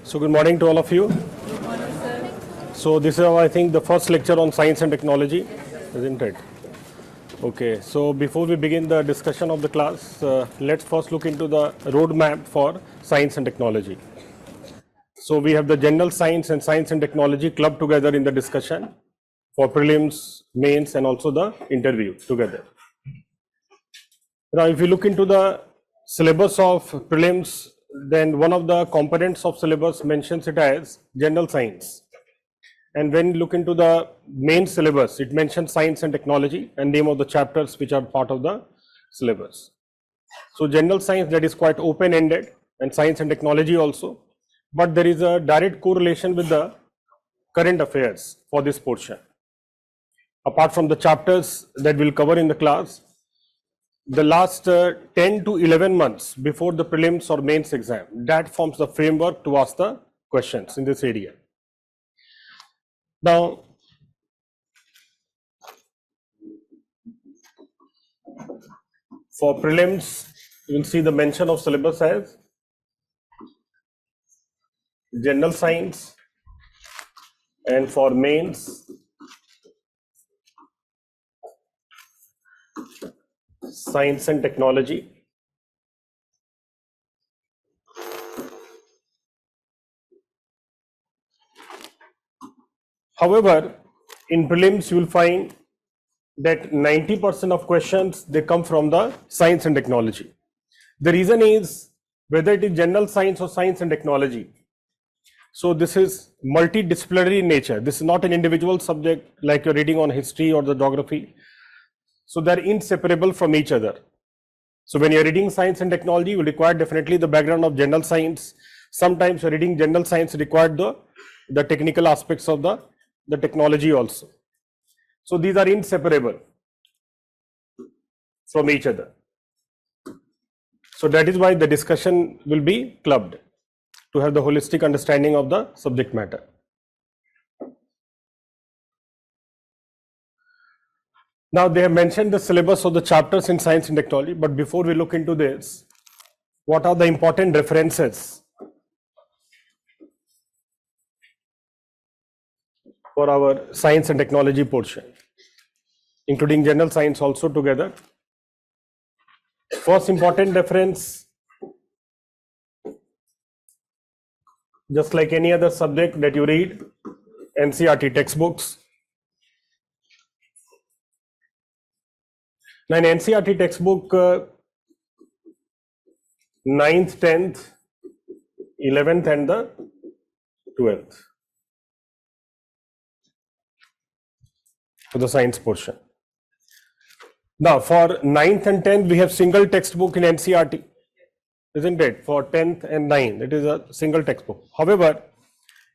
So good morning to all of you. Good morning, sir. So this is, I think, the first lecture on science and technology, isn't it? Okay, so before we begin the discussion of the class, let's first look into the roadmap for science and technology. So we have the general science and technology clubbed together in the discussion for prelims, mains, and also the interview together. Now, if you look into the syllabus of prelims, then one of the components of syllabus mentions it as general science. And when you look into the main syllabus, it mentions science and technology and name of the chapters which are part of the syllabus. So general science, that is quite open-ended, and science and technology also, but there is a direct correlation with the current affairs for this portion. Apart from the chapters that we'll cover in the class, the last 10 to 11 months before the prelims or mains exam, that forms the framework to ask the questions in this area. Now, for prelims, you will see the mention of syllabus as general science, and for mains, science and technology. However, in prelims, you will find that 90% of questions, they come from the science and technology. The reason is whether it is general science or science and technology. So this is multidisciplinary in nature. This is not an individual subject like you're reading on history or the geography. So they're inseparable from each other. So when you're reading science and technology, you will require definitely the background of general science. Sometimes you're reading general science required the technical aspects of the technology also. So these are inseparable from each other. So that is why the discussion will be clubbed to have the holistic understanding of the subject matter. Now they have mentioned the syllabus of the chapters in science and technology, but before we look into this, what are the important references for our science and technology portion, including general science also together? First important reference, just like any other subject that you read, NCERT textbooks. Now in NCERT textbook, 9th, 10th, 11th and the 12th for the science portion. Now for 9th and 10th, we have single textbook in NCERT, isn't it? For 10th and 9th, it is a single textbook. However,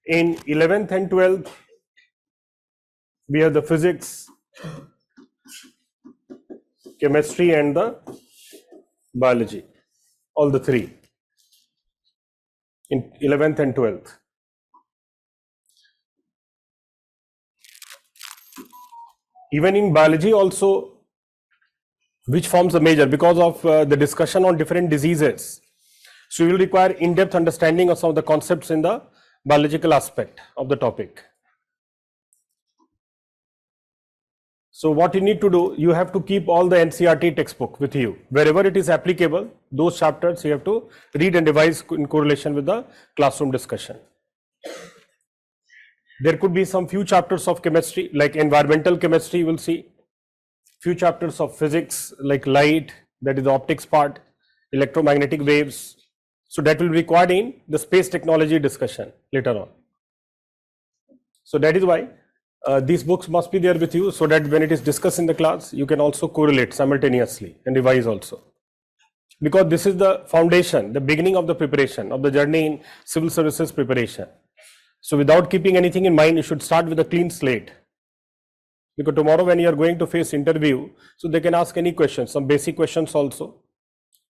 in 11th and 12th, we have the physics, chemistry and the biology, all the three in 11th and 12th. Even in biology also, which forms a major because of the discussion on different diseases. So you will require in-depth understanding of some of the concepts in the biological aspect of the topic. So what you need to do, you have to keep all the NCERT textbook with you. Wherever it is applicable, those chapters you have to read and revise in correlation with the classroom discussion. There could be some few chapters of chemistry, like environmental chemistry, you will see. Few chapters of physics, like light, that is the optics part, electromagnetic waves. So that will be required in the space technology discussion later on. So that is why these books must be there with you, so that when it is discussed in the class, you can also correlate simultaneously and revise also. Because this is the foundation, the beginning of the preparation of the journey in civil services preparation. So without keeping anything in mind, you should start with a clean slate. Because tomorrow when you are going to face interview, so they can ask any questions, some basic questions also.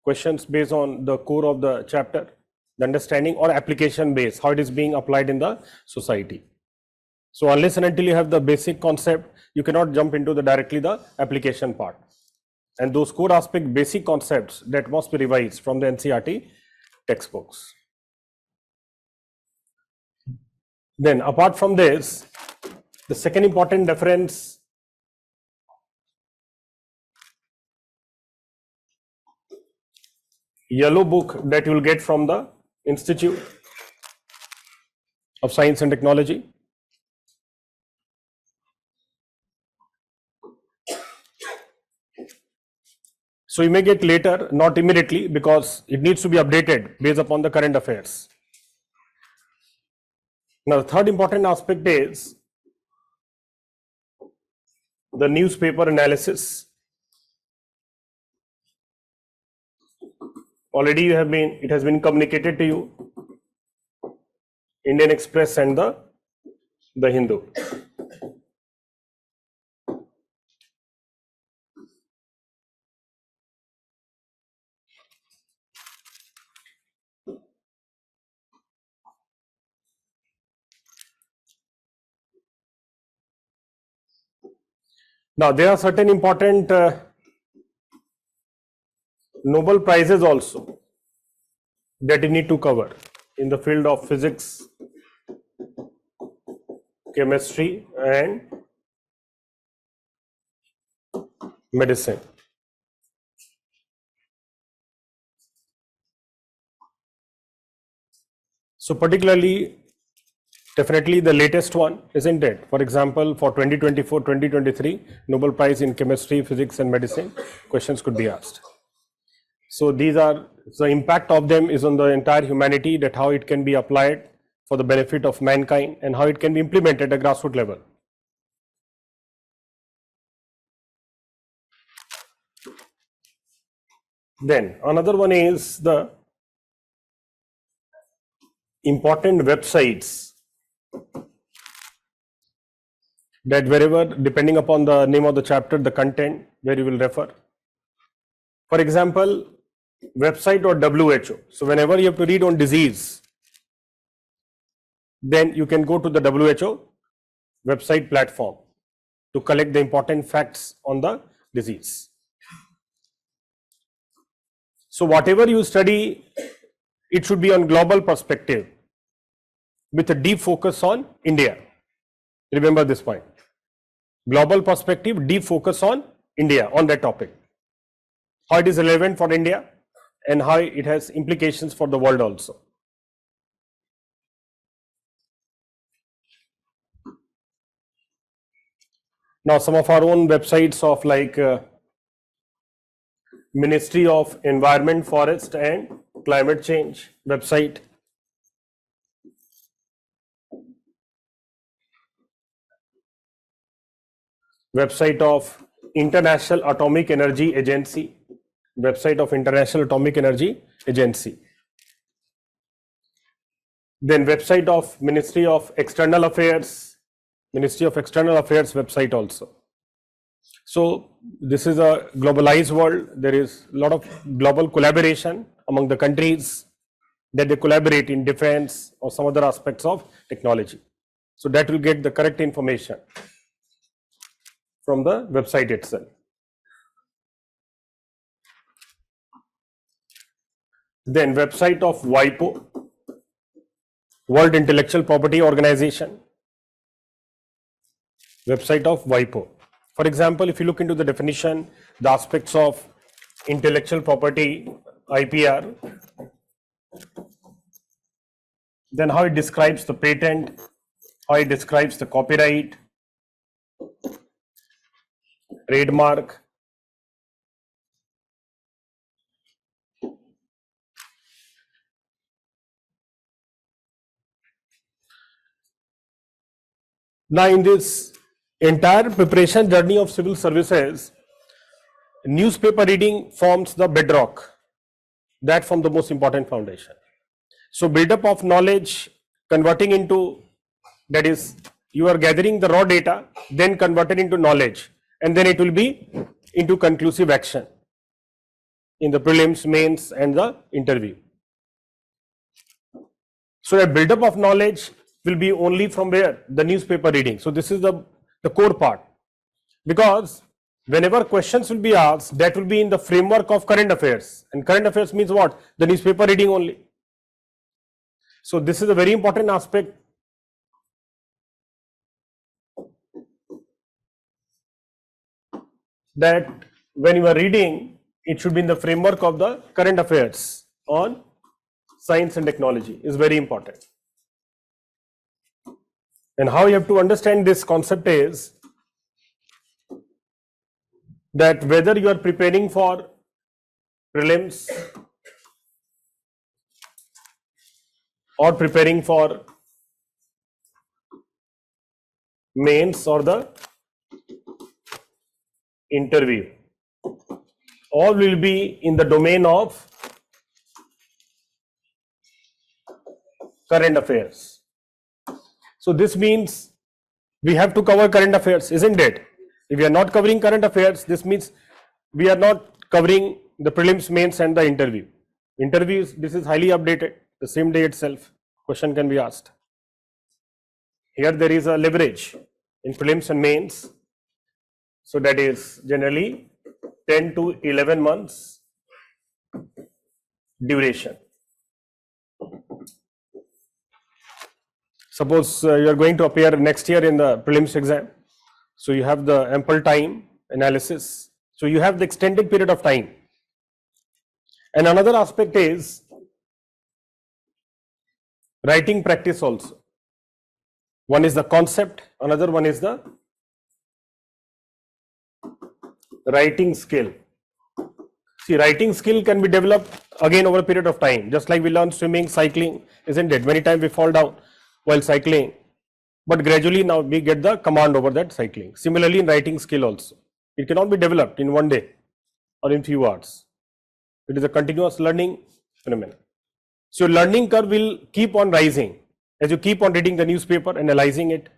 Questions based on the core of the chapter, the understanding, or application based, how it is being applied in the society. So unless and until you have the basic concept, you cannot jump into directly the application part. And those core aspect basic concepts that must be revised from the NCERT textbooks. Then apart from this, the second important reference yellow book that you will get from the Institute of Science and Technology. So you may get later, not immediately, because it needs to be updated based upon the current affairs. Now, the third important aspect is the newspaper analysis. Already it has been communicated to you, Indian Express and the Hindu. Now, there are certain important Nobel Prizes also that you need to cover in the field of physics, chemistry, and medicine. So, particularly, definitely the latest one, isn't it? For example, for 2024-2023, Nobel Prize in Chemistry, Physics, and Medicine, questions could be asked. So these are, the impact of them is on the entire humanity, that how it can be applied for the benefit of mankind and how it can be implemented at grassroots level. Then another one is the important websites that wherever, depending upon the name of the chapter, the content where you will refer. For example, website or WHO. So whenever you have to read on disease, then you can go to the WHO website platform to collect the important facts on the disease. So whatever you study, it should be on global perspective with a deep focus on India. Remember this point. Global perspective, deep focus on India, on that topic. How it is relevant for India and how it has implications for the world also. Now, some of our own websites of like Ministry of Environment, Forest and Climate Change website. Website of International Atomic Energy Agency. Website of International Atomic Energy Agency. Then website of Ministry of External Affairs. Ministry of External Affairs website also. So this is a globalized world. There is a lot of global collaboration among the countries that they collaborate in defense or some other aspects of technology. So that will get the correct information from the website itself. Then website of WIPO, World Intellectual Property Organization. Website of WIPO. For example, if you look into the definition, the aspects of intellectual property, IPR, then how it describes the patent, how it describes the copyright, trademark, now in this entire preparation journey of civil services, newspaper reading forms the bedrock, that forms the most important foundation. So build-up of knowledge, converting into, that is, you are gathering the raw data, then converted into knowledge, and then it will be into conclusive action in the prelims, mains, and the interview. So a build-up of knowledge will be only from where? The newspaper reading. So this is the core part, because whenever questions will be asked, that will be in the framework of current affairs, and current affairs means what? The newspaper reading only. So this is a very important aspect that when you are reading, it should be in the framework of the current affairs on science and technology is very important. And how you have to understand this concept is that whether you are preparing for prelims or preparing for mains or the interview, all will be in the domain of current affairs. So this means we have to cover current affairs, isn't it? If we are not covering current affairs, this means we are not covering the prelims, mains and the interview. Interviews, this is highly updated, the same day itself, question can be asked. Here there is a leverage in prelims and mains. So that is generally 10 to 11 months duration. Suppose you are going to appear next year in the prelims exam. So you have the ample time analysis. So you have the extended period of time. And another aspect is writing practice also. One is the concept, another one is the writing skill. See, writing skill can be developed again over a period of time, just like we learn swimming, cycling, isn't it? Many times we fall down while cycling, but gradually now we get the command over that cycling. Similarly in writing skill also, it cannot be developed in one day or in few hours. It is a continuous learning phenomenon. So your learning curve will keep on rising as you keep on reading the newspaper, analyzing it,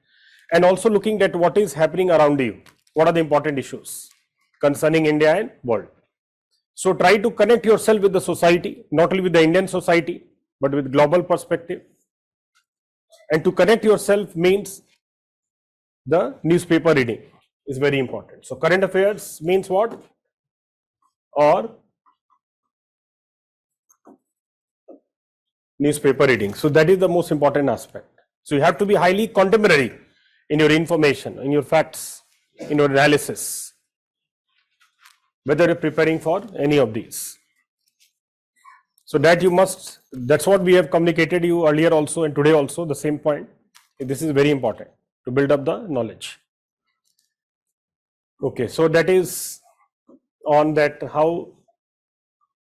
and also looking at what is happening around you. What are the important issues concerning India and world? So try to connect yourself with the society, not only with the Indian society, but with global perspective. And to connect yourself means the newspaper reading is very important. So current affairs means what? Or newspaper reading. So that is the most important aspect. So you have to be highly contemporary in your information, in your facts, in your analysis, whether you're preparing for any of these. So that you must, that's what we have communicated you earlier also and today also, the same point. This is very important to build up the knowledge. Okay, so that is on that how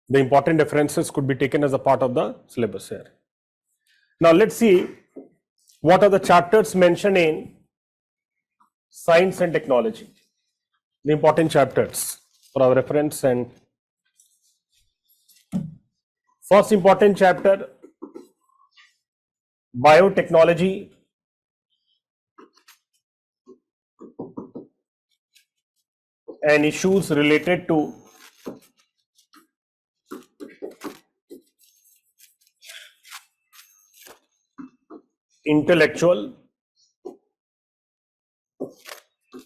the important references could be taken as a part of the syllabus here. Now let's see what are the chapters mentioned in science and technology, the important chapters for our reference. And first important chapter, biotechnology and issues related to intellectual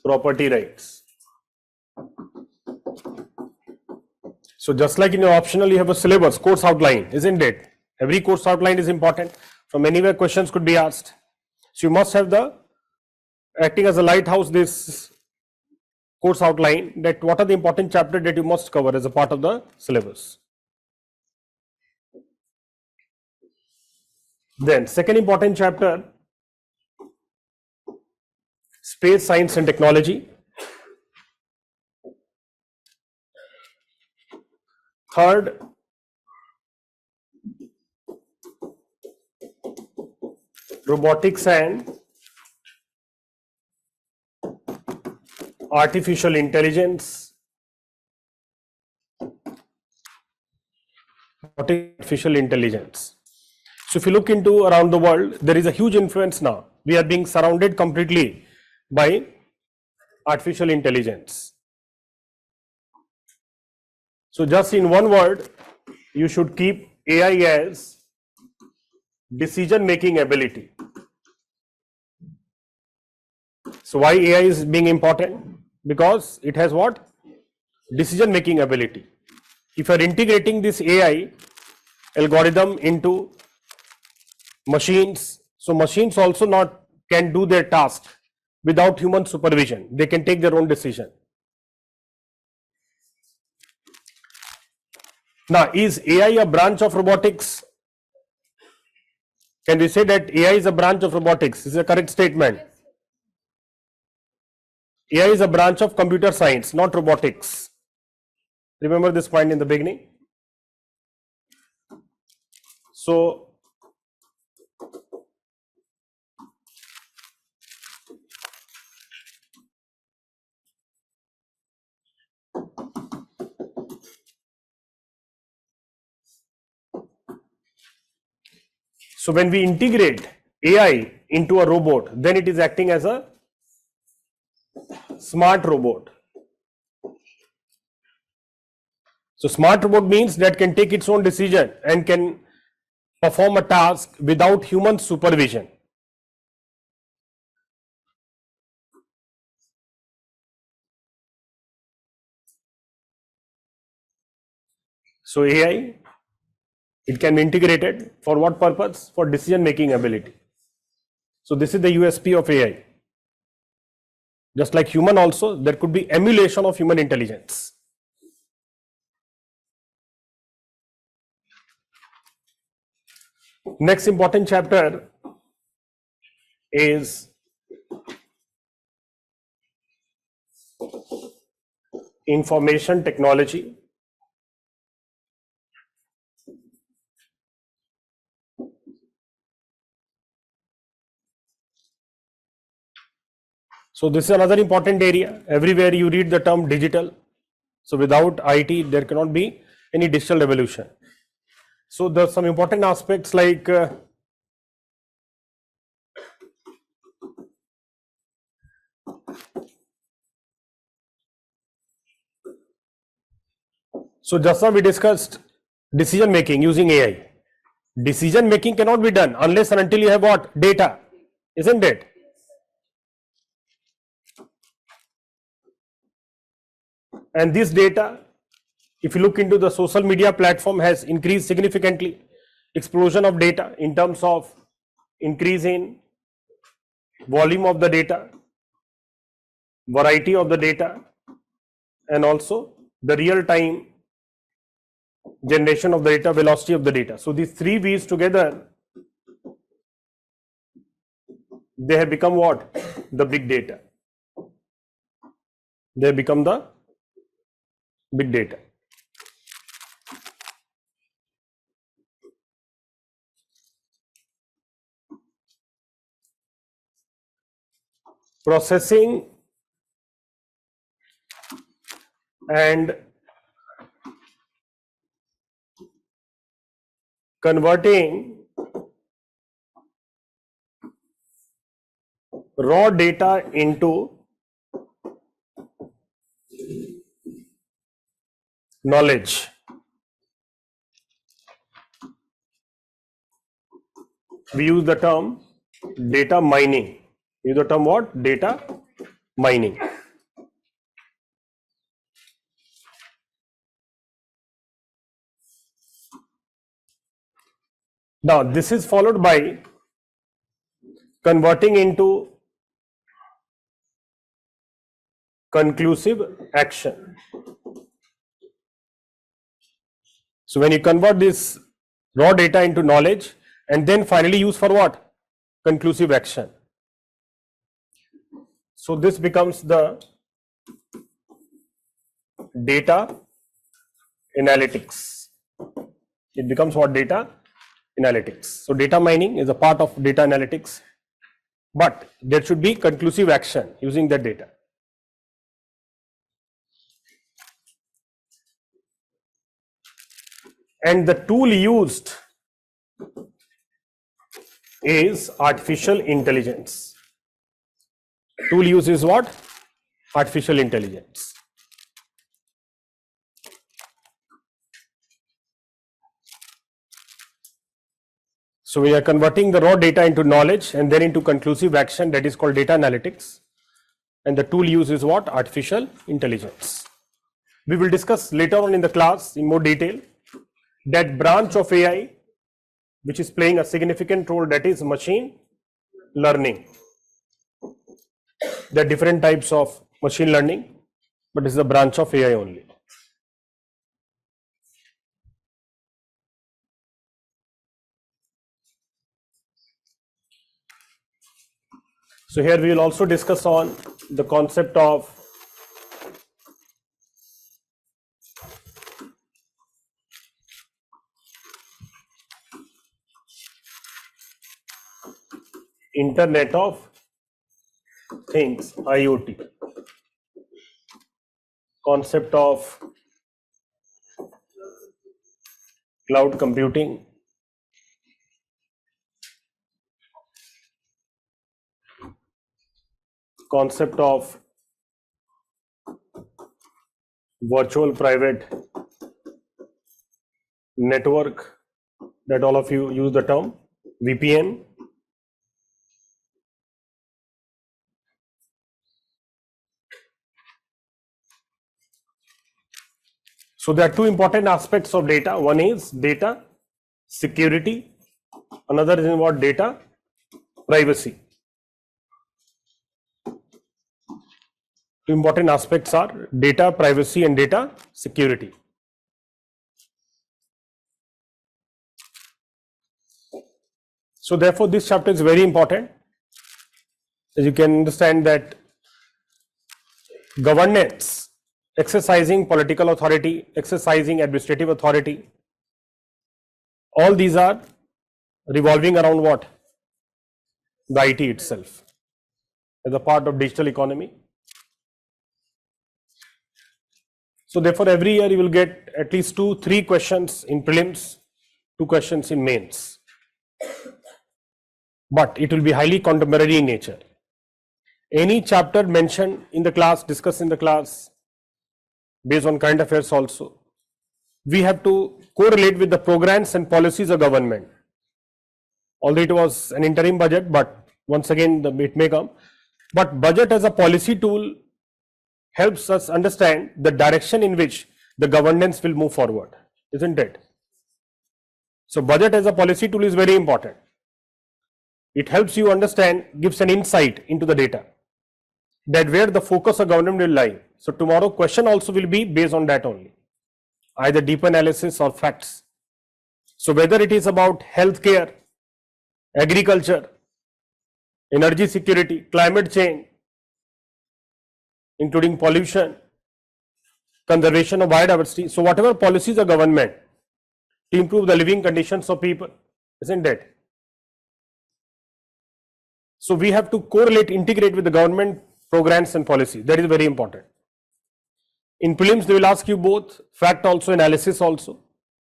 property rights. So just like in your optional, you have a syllabus, course outline, isn't it? Every course outline is important. From anywhere questions could be asked. So you must have the, acting as a lighthouse, this course outline, that what are the important chapters that you must cover as a part of the syllabus. Then second important chapter, space science and technology. Third, robotics and artificial intelligence. Artificial intelligence. So if you look into around the world, there is a huge influence now. We are being surrounded completely by artificial intelligence. So just in one word, you should keep AI as decision making ability. So why AI is being important? Because it has what? Decision making ability. If you are integrating this AI algorithm into machines, so machines also not can do their task without human supervision. They can take their own decision. Now, is AI a branch of robotics? Can we say that AI is a branch of robotics? Is a correct statement. AI is a branch of computer science, not robotics. Remember this point in the beginning. So, when we integrate AI into a robot, then it is acting as a smart robot. So, smart robot means that can take its own decision and can perform a task without human supervision. So, AI, it can be integrated for what purpose? For decision making ability. So, this is the USP of AI. Just like human also, there could be emulation of human intelligence. Next important chapter is information technology. So this is another important area. Everywhere you read the term digital. So without IT, there cannot be any digital revolution. So there are some important aspects like so just now we discussed decision making using AI. Decision making cannot be done unless and until you have what? Data, isn't it? And this data, if you look into the social media platform, has increased significantly. Explosion of data in terms of increase in volume of the data, variety of the data, and also the real time generation of the data, velocity of the data. So these three V's together, they have become what? The big data. They have become the big data. Processing and converting raw data into knowledge. We use the term data mining. Use the term what? Data mining. Now, this is followed by converting into conclusive action. So, when you convert this raw data into knowledge and then finally use for what? Conclusive action. So, this becomes the data analytics. It becomes what? Data analytics. So, data mining is a part of data analytics, but there should be conclusive action using that data. And the tool used is artificial intelligence. Tool use is what? Artificial intelligence. So we are converting the raw data into knowledge and then into conclusive action, that is called data analytics. And the tool use is what? Artificial intelligence. We will discuss later on in the class in more detail that branch of AI which is playing a significant role, that is machine learning. There are different types of machine learning, but this is a branch of AI only. So here we will also discuss on the concept of Internet of Things, IoT, concept of cloud computing, concept of virtual private network, that all of you use the term VPN, so there are two important aspects of data. One is data security, another is what? Data privacy. Two important aspects are data privacy and data security. So therefore this chapter is very important. As you can understand that governance, exercising political authority, exercising administrative authority, all these are revolving around what? The IT itself as a part of digital economy. So therefore every year you will get at least 2-3 questions in prelims, 2 questions in mains. But it will be highly contemporary in nature. Any chapter mentioned in the class, discussed in the class, based on current affairs also, we have to correlate with the programs and policies of government. Although it was an interim budget, but once again it may come. But budget as a policy tool helps us understand the direction in which the governance will move forward, isn't it? So budget as a policy tool is very important. It helps you understand, gives an insight into the data, that where the focus of government will lie. So tomorrow question also will be based on that only, either deep analysis or facts. So whether it is about healthcare, agriculture, energy security, climate change, including pollution, conservation of biodiversity. So whatever policies of government to improve the living conditions of people, isn't it? So we have to correlate, integrate with the government programs and policy. That is very important. In prelims, they will ask you both fact also, analysis also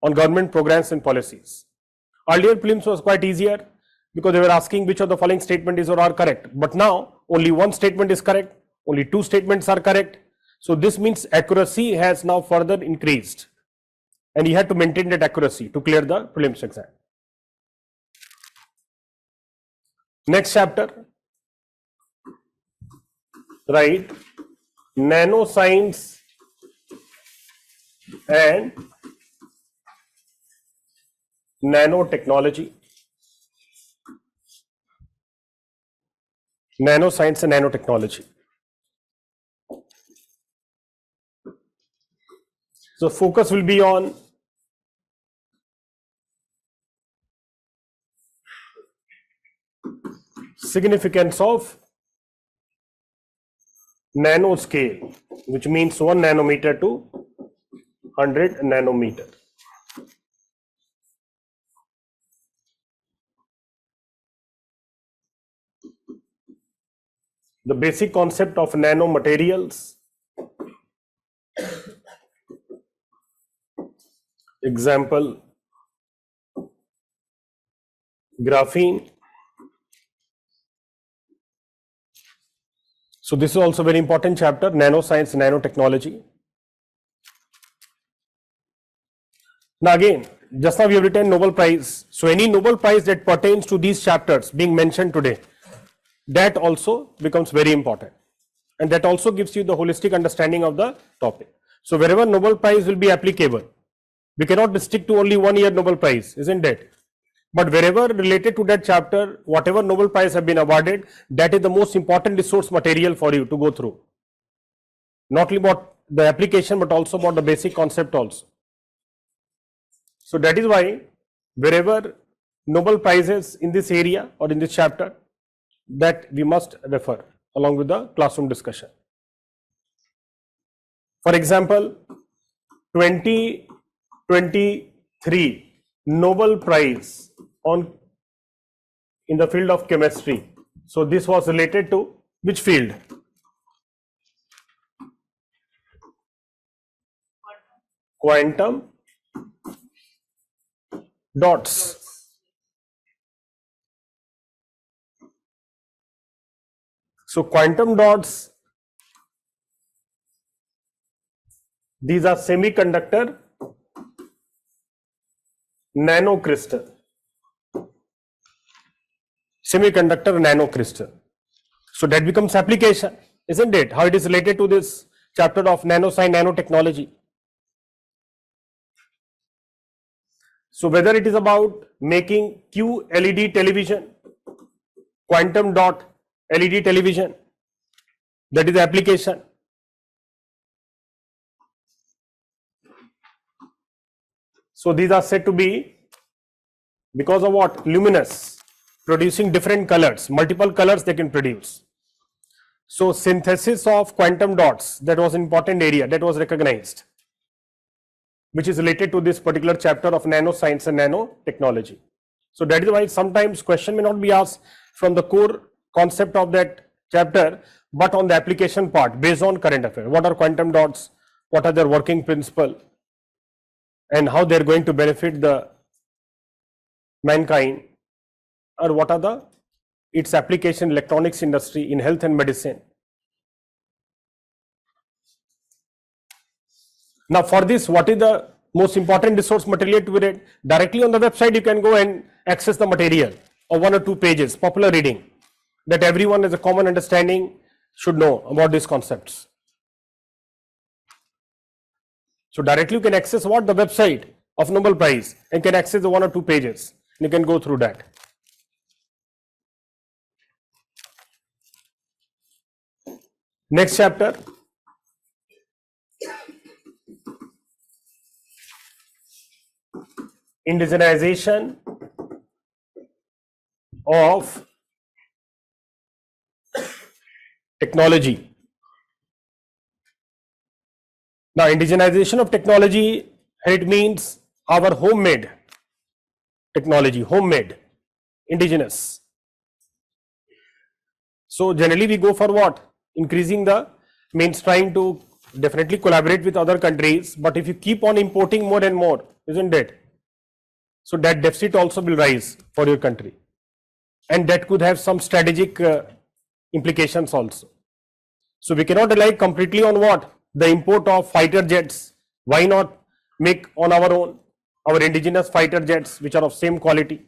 on government programs and policies. Earlier prelims was quite easier because they were asking which of the following statement is or are correct. But now only one statement is correct, only 2 statements are correct. So this means accuracy has now further increased, and you have to maintain that accuracy to clear the prelims exam. Next chapter, right? Nanoscience and nanotechnology. Nanoscience and nanotechnology. So focus will be on significance of nanoscale, which means 1 nanometer to 100 nanometer. The basic concept of nanomaterials, example, graphene. So this is also very important chapter, nanoscience, nanotechnology. Now again, just now we have written Nobel Prize. So any Nobel Prize that pertains to these chapters being mentioned today, that also becomes very important. And that also gives you the holistic understanding of the topic. So wherever Nobel Prize will be applicable, we cannot stick to only 1 year Nobel Prize, isn't it? But wherever related to that chapter, whatever Nobel Prize have been awarded, that is the most important resource material for you to go through. Not only about the application, but also about the basic concept also. So that is why wherever Nobel Prizes in this area or in this chapter, that we must refer along with the classroom discussion. For example, 2023 Nobel Prize on in the field of chemistry. So this was related to which field? Quantum dots. So quantum dots, these are semiconductor nanocrystal. Semiconductor nanocrystal. So that becomes application, isn't it? How it is related to this chapter of nanoscience, nanotechnology. So whether it is about making QLED television, quantum dot LED television, that is the application. So these are said to be because of what? Luminous, producing different colors, multiple colors they can produce. So synthesis of quantum dots, that was an important area that was recognized, which is related to this particular chapter of nanoscience and nanotechnology. So that is why sometimes question may not be asked from the core concept of that chapter, but on the application part based on current affairs. What are quantum dots? What are their working principle? And how they are going to benefit the mankind, or what are the its application in electronics industry, in health and medicine. Now for this, what is the most important resource material to be read? Directly on the website you can go and access the material of 1 or 2 pages, popular reading, that everyone has a common understanding should know about these concepts. So directly you can access what? The website of Nobel Prize, and can access the 1 or 2 pages. You can go through that. Next chapter. Indigenization of technology. Now indigenization of technology, it means our homemade technology, homemade, indigenous. So generally we go for what? Increasing the means, trying to definitely collaborate with other countries, but if you keep on importing more and more, isn't it? So that deficit also will rise for your country, and that could have some strategic implications also. So we cannot rely completely on what? The import of fighter jets. Why not make on our own our indigenous fighter jets which are of same quality?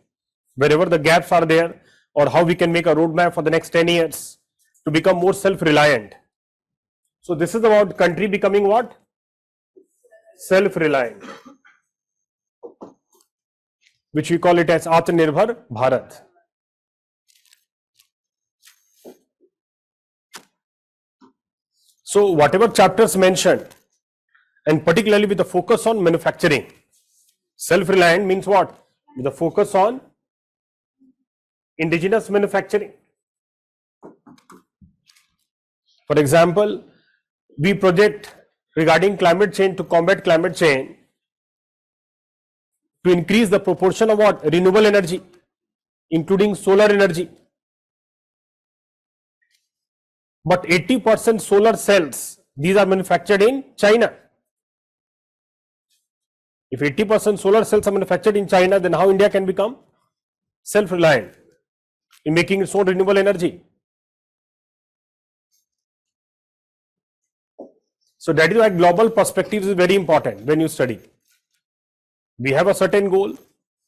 Wherever the gaps are there, or how we can make a roadmap for the next 10 years to become more self-reliant. So this is about country becoming what? Self-reliant, which we call it as Atmanirbhar Bharat. So whatever chapters mentioned, and particularly with the focus on manufacturing, self-reliant means what? With the focus on indigenous manufacturing. For example, we project regarding climate change, to combat climate change, to increase the proportion of what? Renewable energy, including solar energy. But 80% solar cells, these are manufactured in China. If 80% solar cells are manufactured in China, then how India can become self-reliant in making its own renewable energy? So that is why global perspective is very important when you study. We have a certain goal,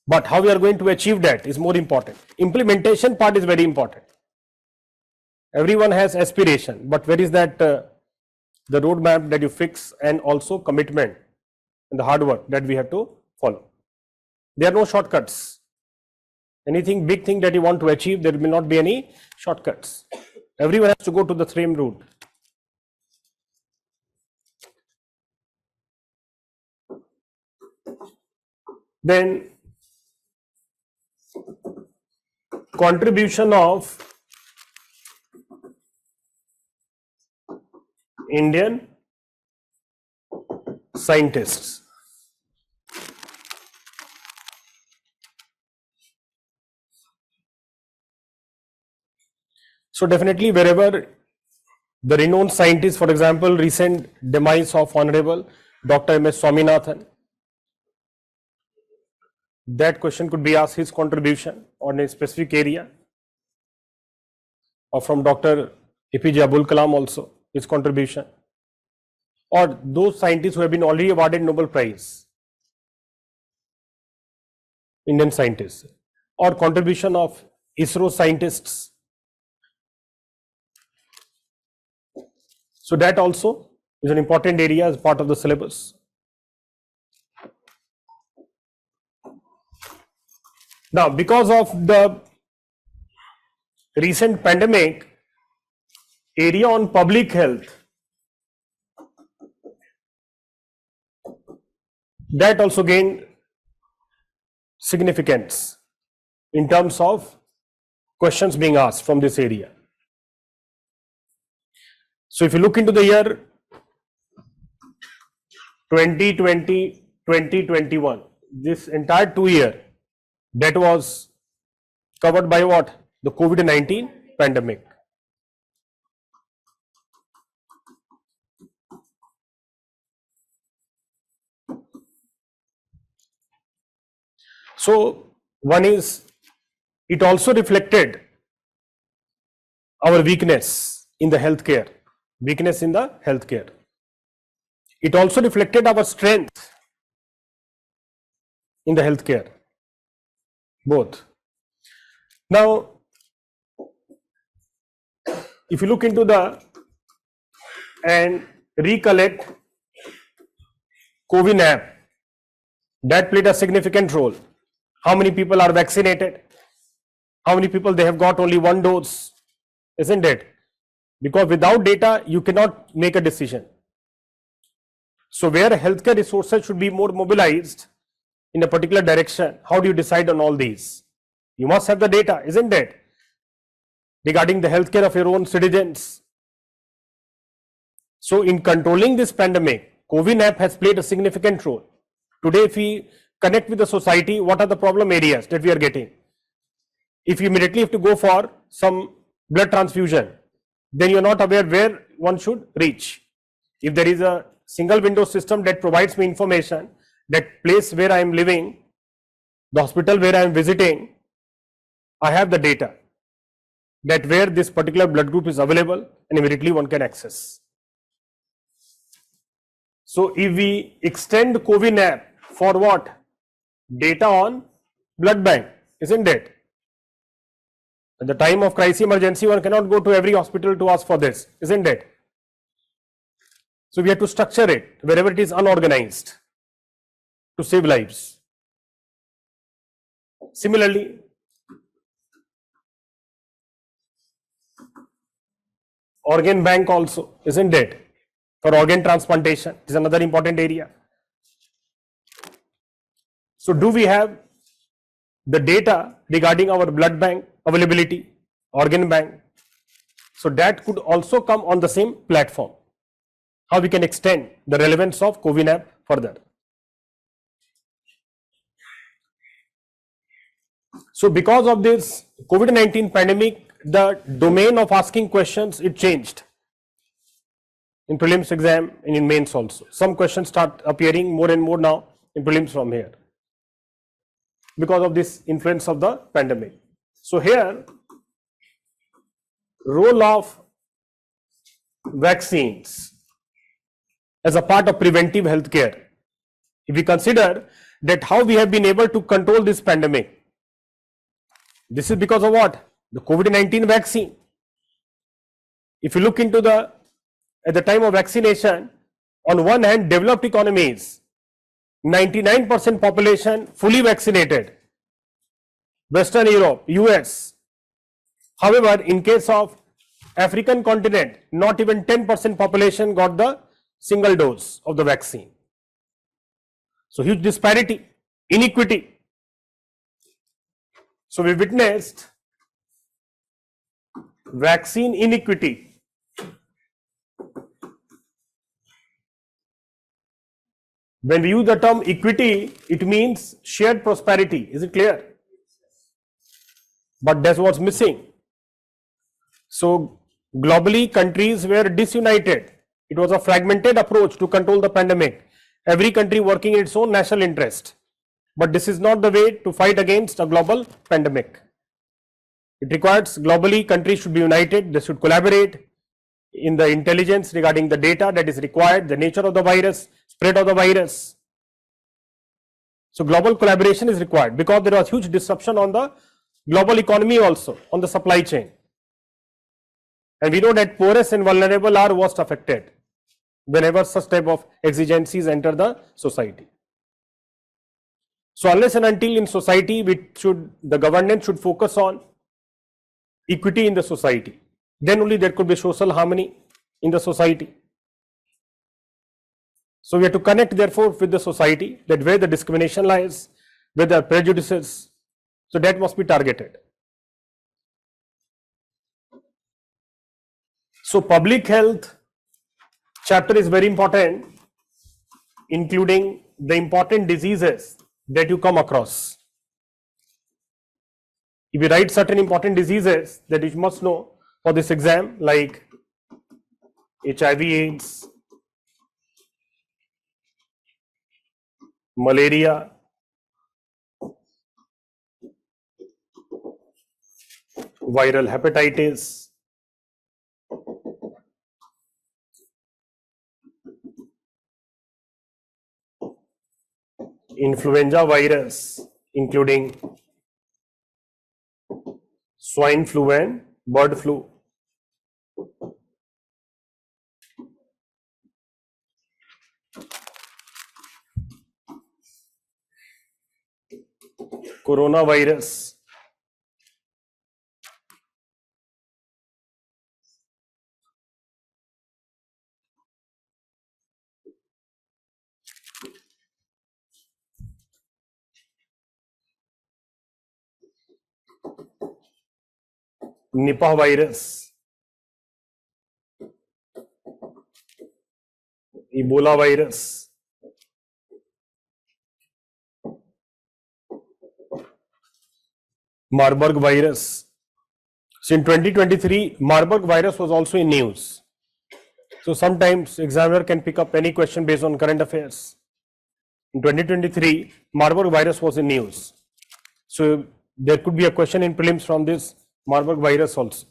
but how we are going to achieve that is more important. Implementation part is very important. Everyone has aspiration, but where is that the roadmap that you fix, and also commitment and the hard work that we have to follow. There are no shortcuts. Anything big thing that you want to achieve, there will not be any shortcuts. Everyone has to go to the same route. Then contribution of Indian scientists. So definitely wherever the renowned scientists, for example, recent demise of Honorable Dr. M.S. Swaminathan, that question could be asked, his contribution on a specific area, or from Dr. APJ Abul Kalam also, his contribution, or those scientists who have been already awarded Nobel Prize, Indian scientists, or contribution of ISRO scientists. So that also is an important area as part of the syllabus. Now, because of the recent pandemic, area on public health, that also gained significance in terms of questions being asked from this area. So if you look into the year 2020, 2021, this entire 2 year, that was covered by what? The COVID-19 pandemic. So one is, it also reflected our weakness in the healthcare, It also reflected our strength in the healthcare, both. Now, if you look into and recollect COVID app, that played a significant role. How many people are vaccinated? How many people they have got only one dose? Isn't it? Because without data, you cannot make a decision. So where healthcare resources should be more mobilized in a particular direction, how do you decide on all these? You must have the data, isn't it? Regarding the healthcare of your own citizens. So in controlling this pandemic, COVID app has played a significant role. Today, if we connect with the society, what are the problem areas that we are getting? If you immediately have to go for some blood transfusion, then you are not aware where one should reach. If there is a single window system that provides me information, that place where I am living, the hospital where I am visiting, I have the data that where this particular blood group is available, and immediately one can access. So if we extend COVID app for what? Data on blood bank, isn't it? At the time of crisis emergency, one cannot go to every hospital to ask for this, isn't it? So we have to structure it wherever it is unorganized to save lives. Similarly, organ bank also, isn't it? For organ transplantation is another important area. So do we have the data regarding our blood bank availability, organ bank? So that could also come on the same platform. How we can extend the relevance of COVID app further. So because of this COVID-19 pandemic, the domain of asking questions, it changed. In prelims exam and in mains also. Some questions start appearing more and more now in prelims from here, because of this influence of the pandemic. So here, role of vaccines as a part of preventive healthcare. If we consider that how we have been able to control this pandemic, this is because of what? The COVID-19 vaccine. If you look into at the time of vaccination, on one hand, developed economies, 99% population fully vaccinated, Western Europe, US. However, in case of African continent, not even 10% population got the single dose of the vaccine. So huge disparity, inequity. So we witnessed vaccine inequity When we use the term equity, it means shared prosperity. Is it clear? But that's what's missing. So globally, countries were disunited. It was a fragmented approach to control the pandemic. Every country working in its own national interest. But this is not the way to fight against a global pandemic. It requires globally countries should be united, they should collaborate in the intelligence regarding the data that is required, the nature of the virus, spread of the virus. So global collaboration is required because there was huge disruption on the global economy also, on the supply chain. And we know that poorest and vulnerable are worst affected whenever such type of exigencies enter the society. So unless and until in society the governance should focus on equity in the society, then only there could be social harmony in the society. So we have to connect therefore with the society, that where the discrimination lies, where the prejudices, so that must be targeted. So public health chapter is very important, including the important diseases that you come across. If you write certain important diseases that you must know for this exam, like HIV/AIDS, malaria, viral hepatitis, influenza virus, including swine flu and bird flu, coronavirus, Nipah virus, Ebola virus, Marburg virus. So in 2023, Marburg virus was also in news. So sometimes examiner can pick up any question based on current affairs. In 2023, Marburg virus was in news. So there could be a question in prelims from this Marburg virus also.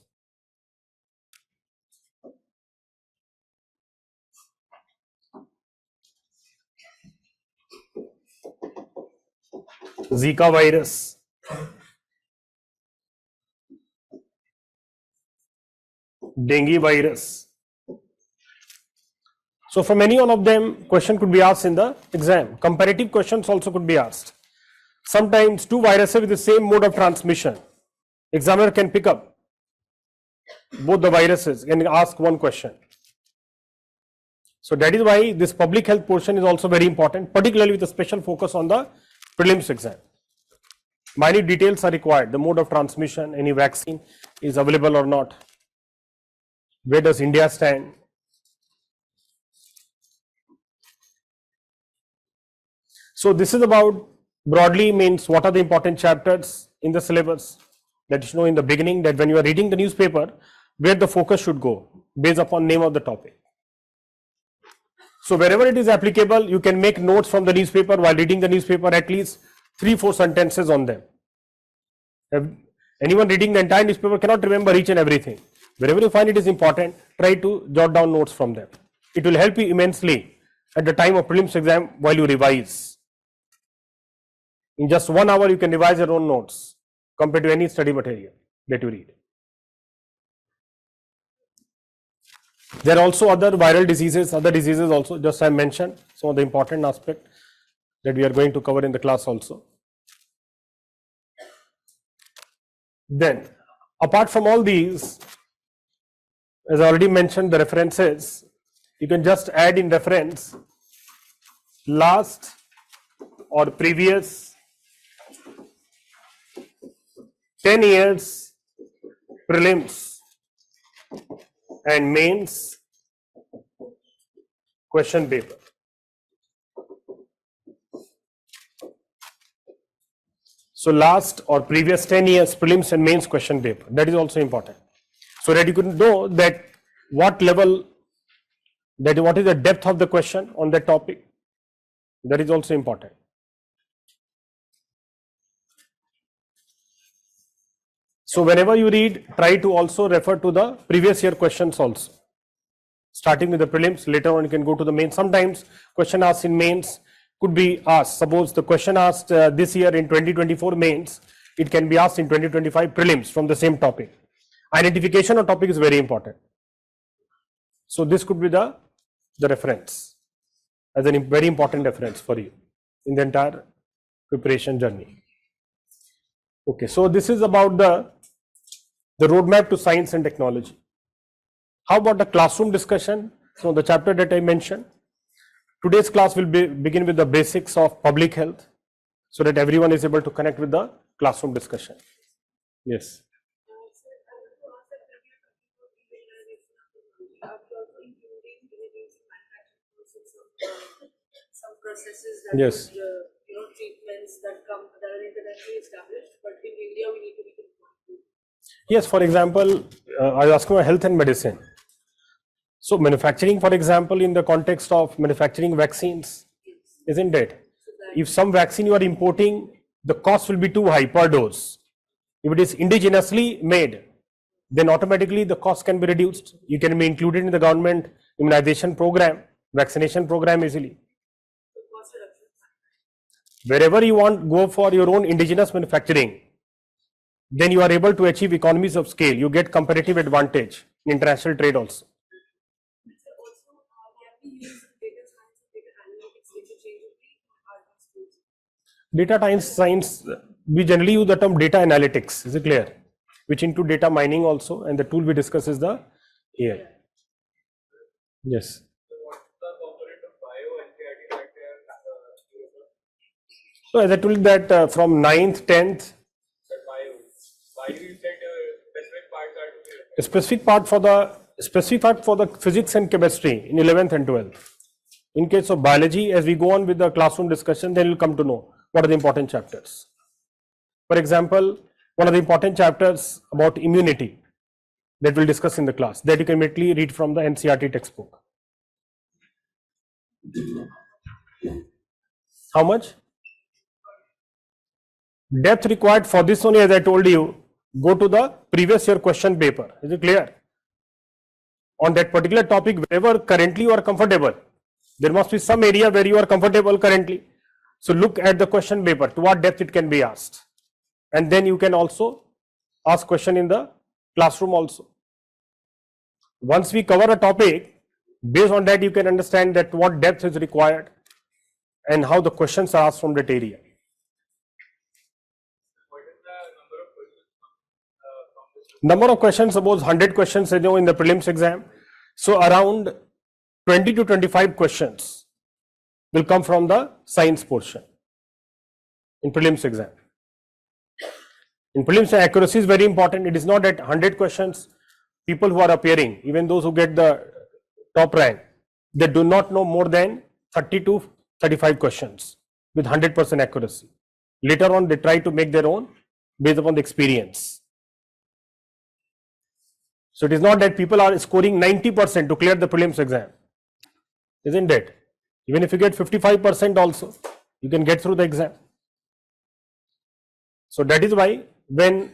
Zika virus, dengue virus. So from any one of them, question could be asked in the exam. Comparative questions also could be asked. Sometimes two viruses with the same mode of transmission, examiner can pick up both the viruses and ask one question. So that is why this public health portion is also very important, particularly with a special focus on the prelims exam. Minute details are required, the mode of transmission, any vaccine is available or not, where does India stand. So this is about broadly means what are the important chapters in the syllabus. That is know in the beginning that when you are reading the newspaper, where the focus should go based upon name of the topic. So wherever it is applicable, you can make notes from the newspaper while reading the newspaper, at least 3-4 sentences on them. Anyone reading the entire newspaper cannot remember each and everything. Wherever you find it is important, try to jot down notes from them. It will help you immensely at the time of prelims exam while you revise. In just 1 hour, you can revise your own notes compared to any study material that you read. There are also other viral diseases, other diseases also, just I mentioned some of the important aspect that we are going to cover in the class also. Then, apart from all these, as I already mentioned, the references, you can just add in reference last or previous 10 years prelims and mains question paper. So last or previous 10 years prelims and mains question paper, that is also important. So that you can know that what level, that what is the depth of the question on that topic, that is also important. So whenever you read, try to also refer to the previous year questions also. Starting with the prelims, later on you can go to the mains. Sometimes question asked in mains could be asked. Suppose the question asked this year in 2024 mains, it can be asked in 2025 prelims from the same topic. Identification of topic is very important. So this could be the reference, as a very important reference for you in the entire preparation journey. Okay, so this is about the roadmap to science and technology. How about the classroom discussion? So the chapter that I mentioned, today's class will begin with the basics of public health, so that everyone is able to connect with the classroom discussion. Yes. Some processes that Yes. would, treatments that are internationally established, but in India we need to be conformed. Yes, for example, I was asking about health and medicine. So manufacturing, for example, in the context of manufacturing vaccines, isn't it? If some vaccine you are importing, the cost will be too high per dose. If it is indigenously made, then automatically the cost can be reduced. You can be included in the government immunization program, vaccination program easily. So cost reduction. Wherever you want, go for your own indigenous manufacturing, then you are able to achieve economies of scale. You get competitive advantage in international trade also. Also, can we use data science and data analytics interchangeably in our schools? Data science, we generally use the term data analytics, is it clear? Which include data mining also, and the tool we discuss is the AI. Yes. So as I told you that from 9th, 10th, specific part for the physics and chemistry in 11th and 12th. In case of biology, as we go on with the classroom discussion, then you'll come to know what are the important chapters. For example, one of the important chapters about immunity that we'll discuss in the class, that you can immediately read from the NCERT textbook. How much? Depth required for this only, as I told you, go to the previous year question paper. Is it clear? On that particular topic, wherever currently you are comfortable, there must be some area where you are comfortable currently. So look at the question paper, to what depth it can be asked. And then you can also ask question in the classroom also. Once we cover a topic, based on that you can understand that what depth is required and how the questions are asked from that area. Number of questions, suppose 100 questions in the prelims exam. So around 20 to 25 questions will come from the science portion in prelims exam. In prelims, accuracy is very important. It is not that 100 questions, people who are appearing, even those who get the top rank, they do not know more than 30 to 35 questions with 100% accuracy. Later on, they try to make their own based upon the experience. So it is not that people are scoring 90% to clear the prelims exam, isn't it? Even if you get 55% also, you can get through the exam. So that is why when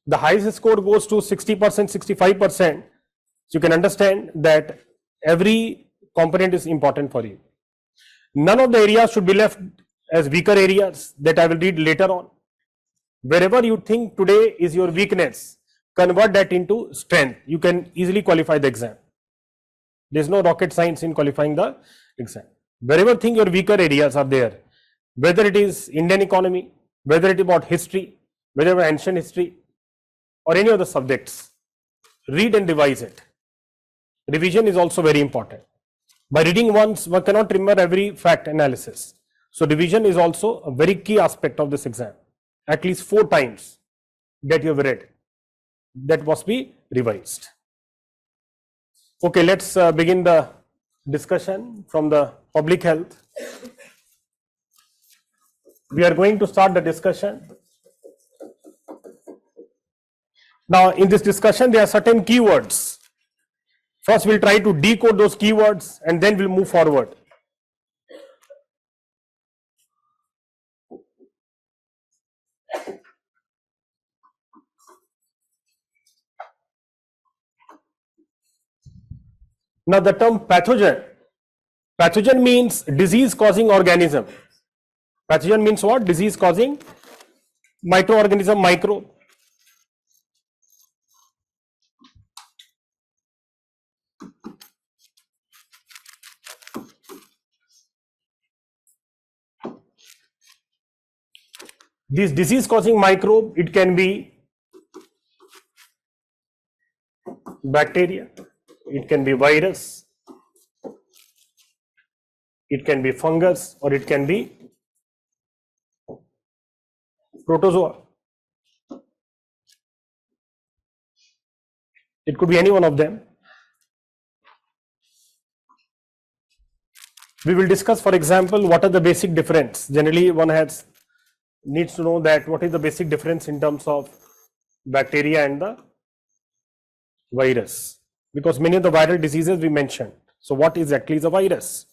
the highest score goes to 60%, 65%, you can understand that every component is important for you. None of the areas should be left as weaker areas that I will read later on. Wherever you think today is your weakness, convert that into strength. You can easily qualify the exam. There is no rocket science in qualifying the exam. Wherever think your weaker areas are there, whether it is Indian economy, whether it is about history, whether it is ancient history or any other subjects, read and revise it. Revision is also very important. By reading once, one cannot remember every fact analysis. So revision is also a very key aspect of this exam. At least 4 times that you have read, that must be revised. Okay, let's begin the discussion from the public health. We are going to start the discussion Now, in this discussion, there are certain keywords. First, we'll try to decode those keywords and then we'll move forward. Now, the term pathogen. Pathogen means disease causing organism. Pathogen means what? Disease causing microorganism, microbe. This disease causing microbe, it can be bacteria, it can be virus, it can be fungus, or it can be protozoa. It could be any one of them. We will discuss, for example, what are the basic difference. Generally, one needs to know that what is the basic difference in terms of bacteria and the virus, because many of the viral diseases we mentioned. So, what exactly is a virus?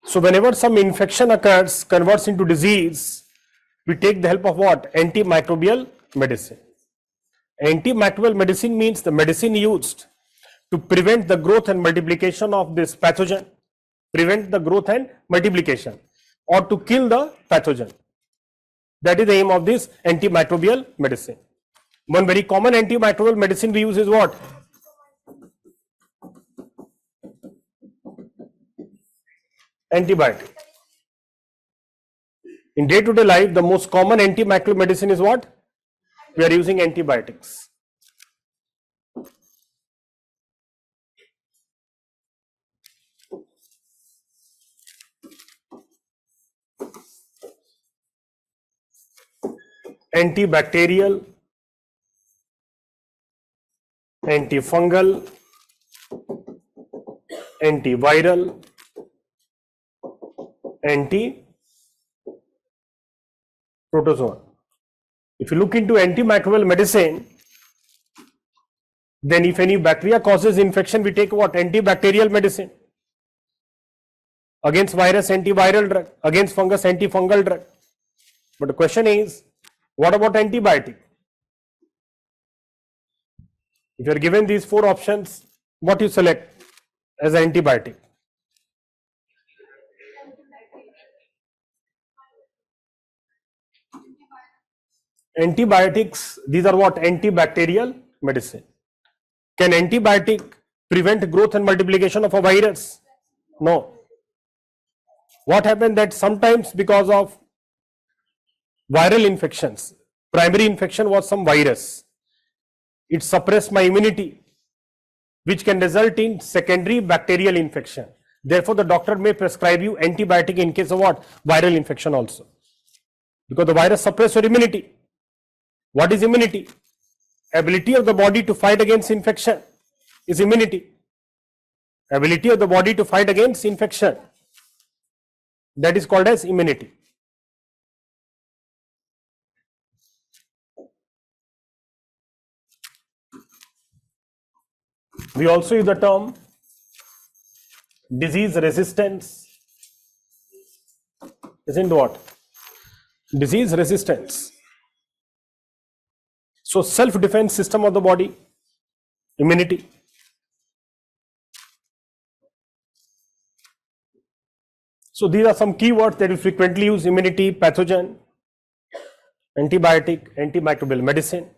So, whenever some infection occurs, converts into disease, we take the help of what? Antimicrobial medicine. Antimicrobial medicine means the medicine used to prevent the growth and multiplication of this pathogen, prevent the growth and multiplication, or to kill the pathogen. That is the aim of this antimicrobial medicine. One very common antimicrobial medicine we use is what? Antibiotic. In day-to-day life, the most common antimicrobial medicine is what? We are using antibiotics. Antibacterial, antifungal, antiviral, anti-protozoan. If you look into antimicrobial medicine, then if any bacteria causes infection, we take what? Antibacterial medicine. Against virus, antiviral drug. Against fungus, antifungal drug. But the question is, what about antibiotic? If you are given these four options, what you select as an antibiotic? Antibiotics, these are what? Antibacterial medicine. Can antibiotic prevent growth and multiplication of a virus? No. What happened that sometimes because of viral infections, primary infection was some virus, it suppressed my immunity, which can result in secondary bacterial infection. Therefore, the doctor may prescribe you antibiotic in case of what? Viral infection also. Because the virus suppresses your immunity. What is immunity? Ability of the body to fight against infection is immunity. Ability of the body to fight against infection, that is called as immunity. We also use the term disease resistance. Isn't what? Disease resistance. So, self-defense system of the body, immunity. So, these are some keywords that we frequently use: immunity, pathogen, antibiotic, antimicrobial medicine.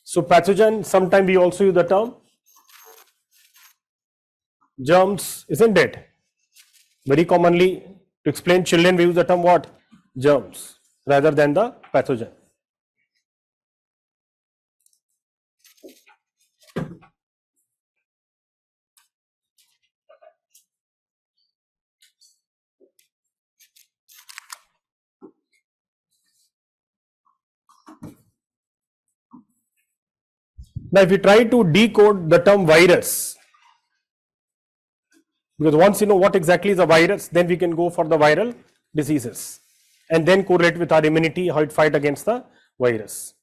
So, pathogen, sometimes we also use the term germs, isn't it? Very commonly, to explain children, we use the term what? Germs, rather than the pathogen. Now, if we try to decode the term virus, because once you know what exactly is a virus, then we can go for the viral diseases and then correlate with our immunity, how it fight against the virus.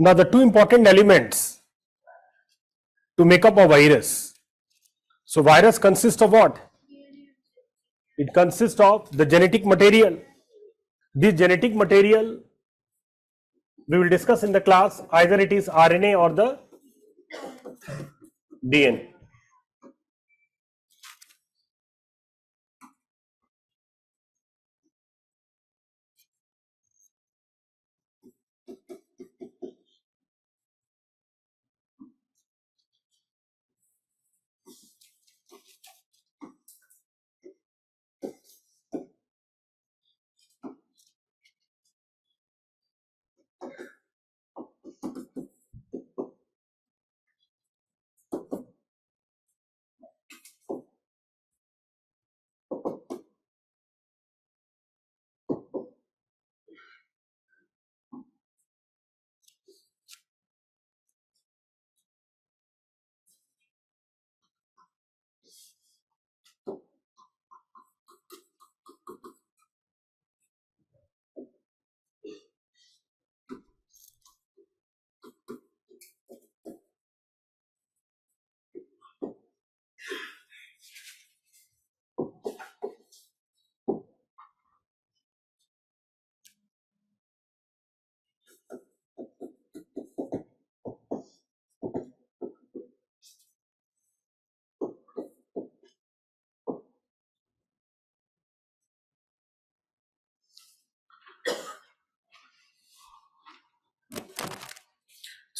Now, the two important elements to make up a virus. So, virus consists of what? It consists of the genetic material. This genetic material we will discuss in the class, either it is RNA or the DNA.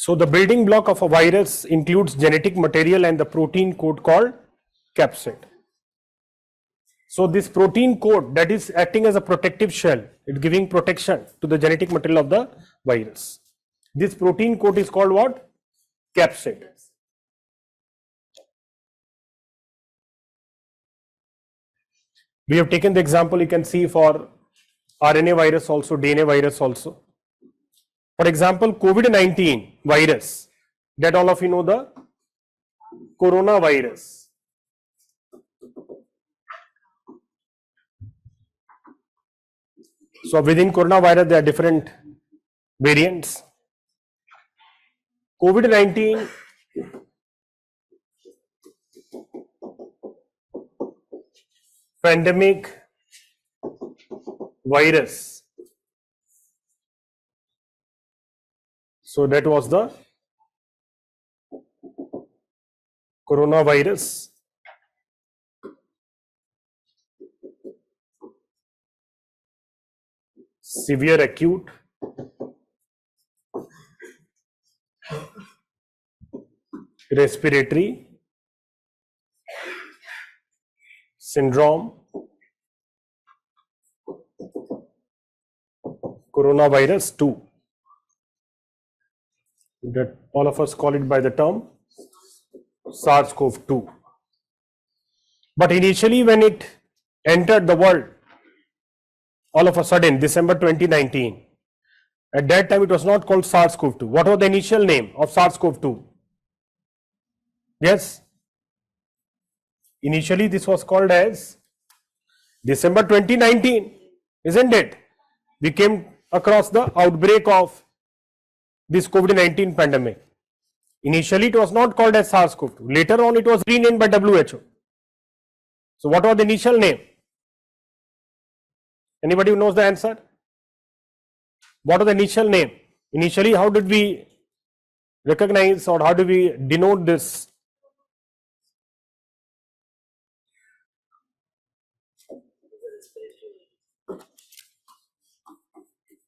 So, the building block of a virus includes genetic material and the protein code called capsid. So, this protein code that is acting as a protective shell, it giving protection to the genetic material of the virus. This protein code is called what? Capsid. We have taken the example you can see for RNA virus also, DNA virus also. For example, COVID-19 virus, that all of you know, the coronavirus. So within coronavirus, there are different variants. COVID-19 pandemic virus. So that was the coronavirus. Severe acute respiratory syndrome, coronavirus 2. That all of us call it by the term SARS-CoV-2. But initially, when it entered the world, all of a sudden, December 2019, at that time it was not called SARS-CoV-2. What was the initial name of SARS-CoV-2? Yes? Initially, this was called as December 2019, isn't it? We came across the outbreak of this COVID-19 pandemic. Initially, it was not called as SARS-CoV-2. Later on, it was renamed by WHO. So, what was the initial name? Anybody who knows the answer? What was the initial name? Initially, how did we recognize or how do we denote this?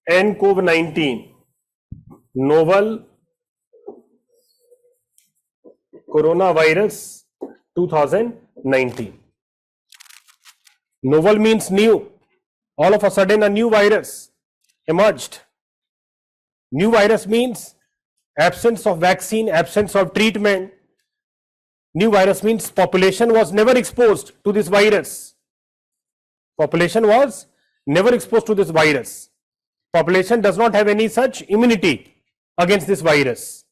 nCoV-19, novel coronavirus 2019. Novel means new. All of a sudden a new virus emerged. New virus means absence of vaccine, absence of treatment. New virus means population was never exposed to this virus. Population was never exposed to this virus. Population does not have any such immunity against this virus.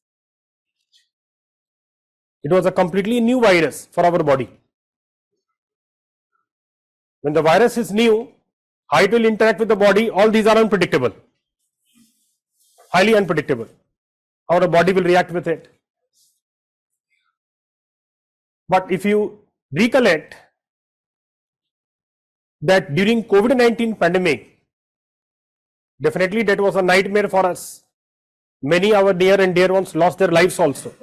It was a completely new virus for our body. When the virus is new, how it will interact with the body, all these are unpredictable. Highly unpredictable. How the body will react with it. But if you recollect that during COVID-19 pandemic, definitely that was a nightmare for us. Many our near and dear ones lost their lives also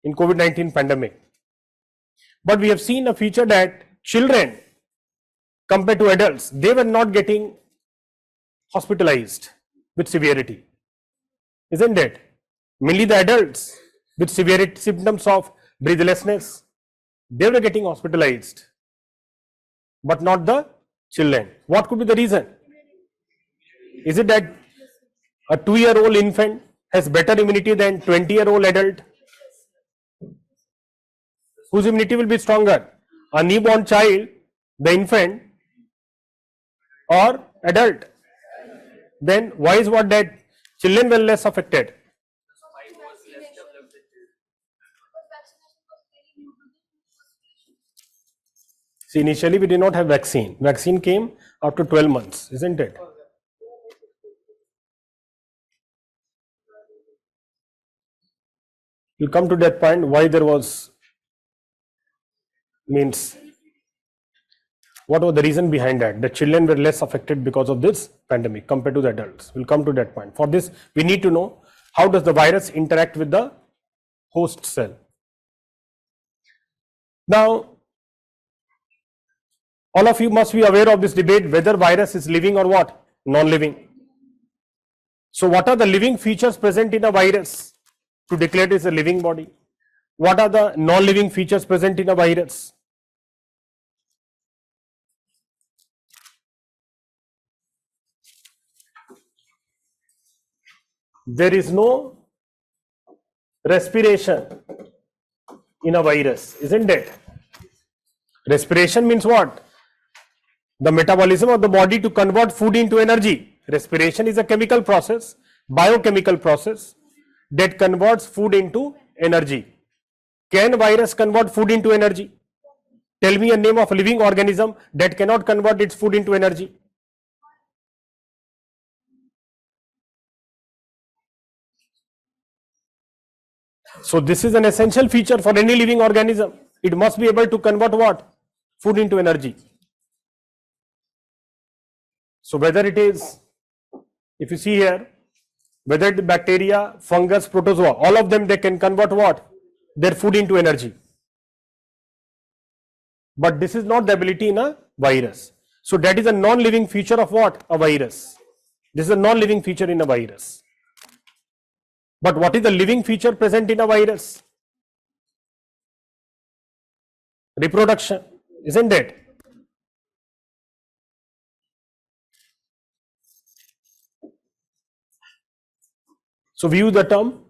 in COVID-19 pandemic. But we have seen a feature that children compared to adults, they were not getting hospitalized with severity, isn't it? Mainly the adults with severe symptoms of breathlessness, they were getting hospitalized, but not the children. What could be the reason? Is it that a 2-year-old infant has better immunity than 20-year-old adult? Whose immunity will be stronger? A newborn child, the infant, or adult? Then why is what that children were less affected? See, initially we did not have vaccine. Vaccine came after 12 months, isn't it? We'll come to that point why there was, means what was the reason behind that? The children were less affected because of this pandemic compared to the adults. We'll come to that point. For this, we need to know how does the virus interact with the host cell. Now, all of you must be aware of this debate whether virus is living or what? Non-living. So what are the living features present in a virus to declare it is a living body? What are the non-living features present in a virus? There is no respiration in a virus, isn't it? Respiration means what? The metabolism of the body to convert food into energy. Respiration is a chemical process, biochemical process that converts food into energy. Can virus convert food into energy? Tell me a name of a living organism that cannot convert its food into energy. So this is an essential feature for any living organism. It must be able to convert what? Food into energy. So whether it is, if you see here, whether it is bacteria, fungus, protozoa, all of them, they can convert what? Their food into energy. But this is not the ability in a virus. So that is a non-living feature of what? A virus. This is a non-living feature in a virus. But what is the living feature present in a virus? Reproduction, isn't it? So we use the term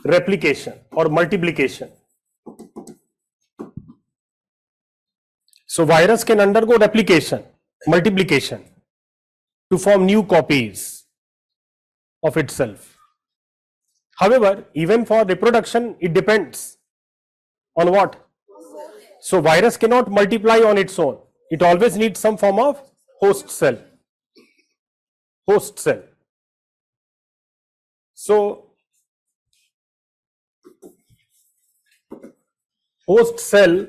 replication or multiplication. So virus can undergo replication, multiplication to form new copies of itself. However, even for reproduction, it depends on what? So virus cannot multiply on its own. it always needs some form of host cell. Host cell. So host cell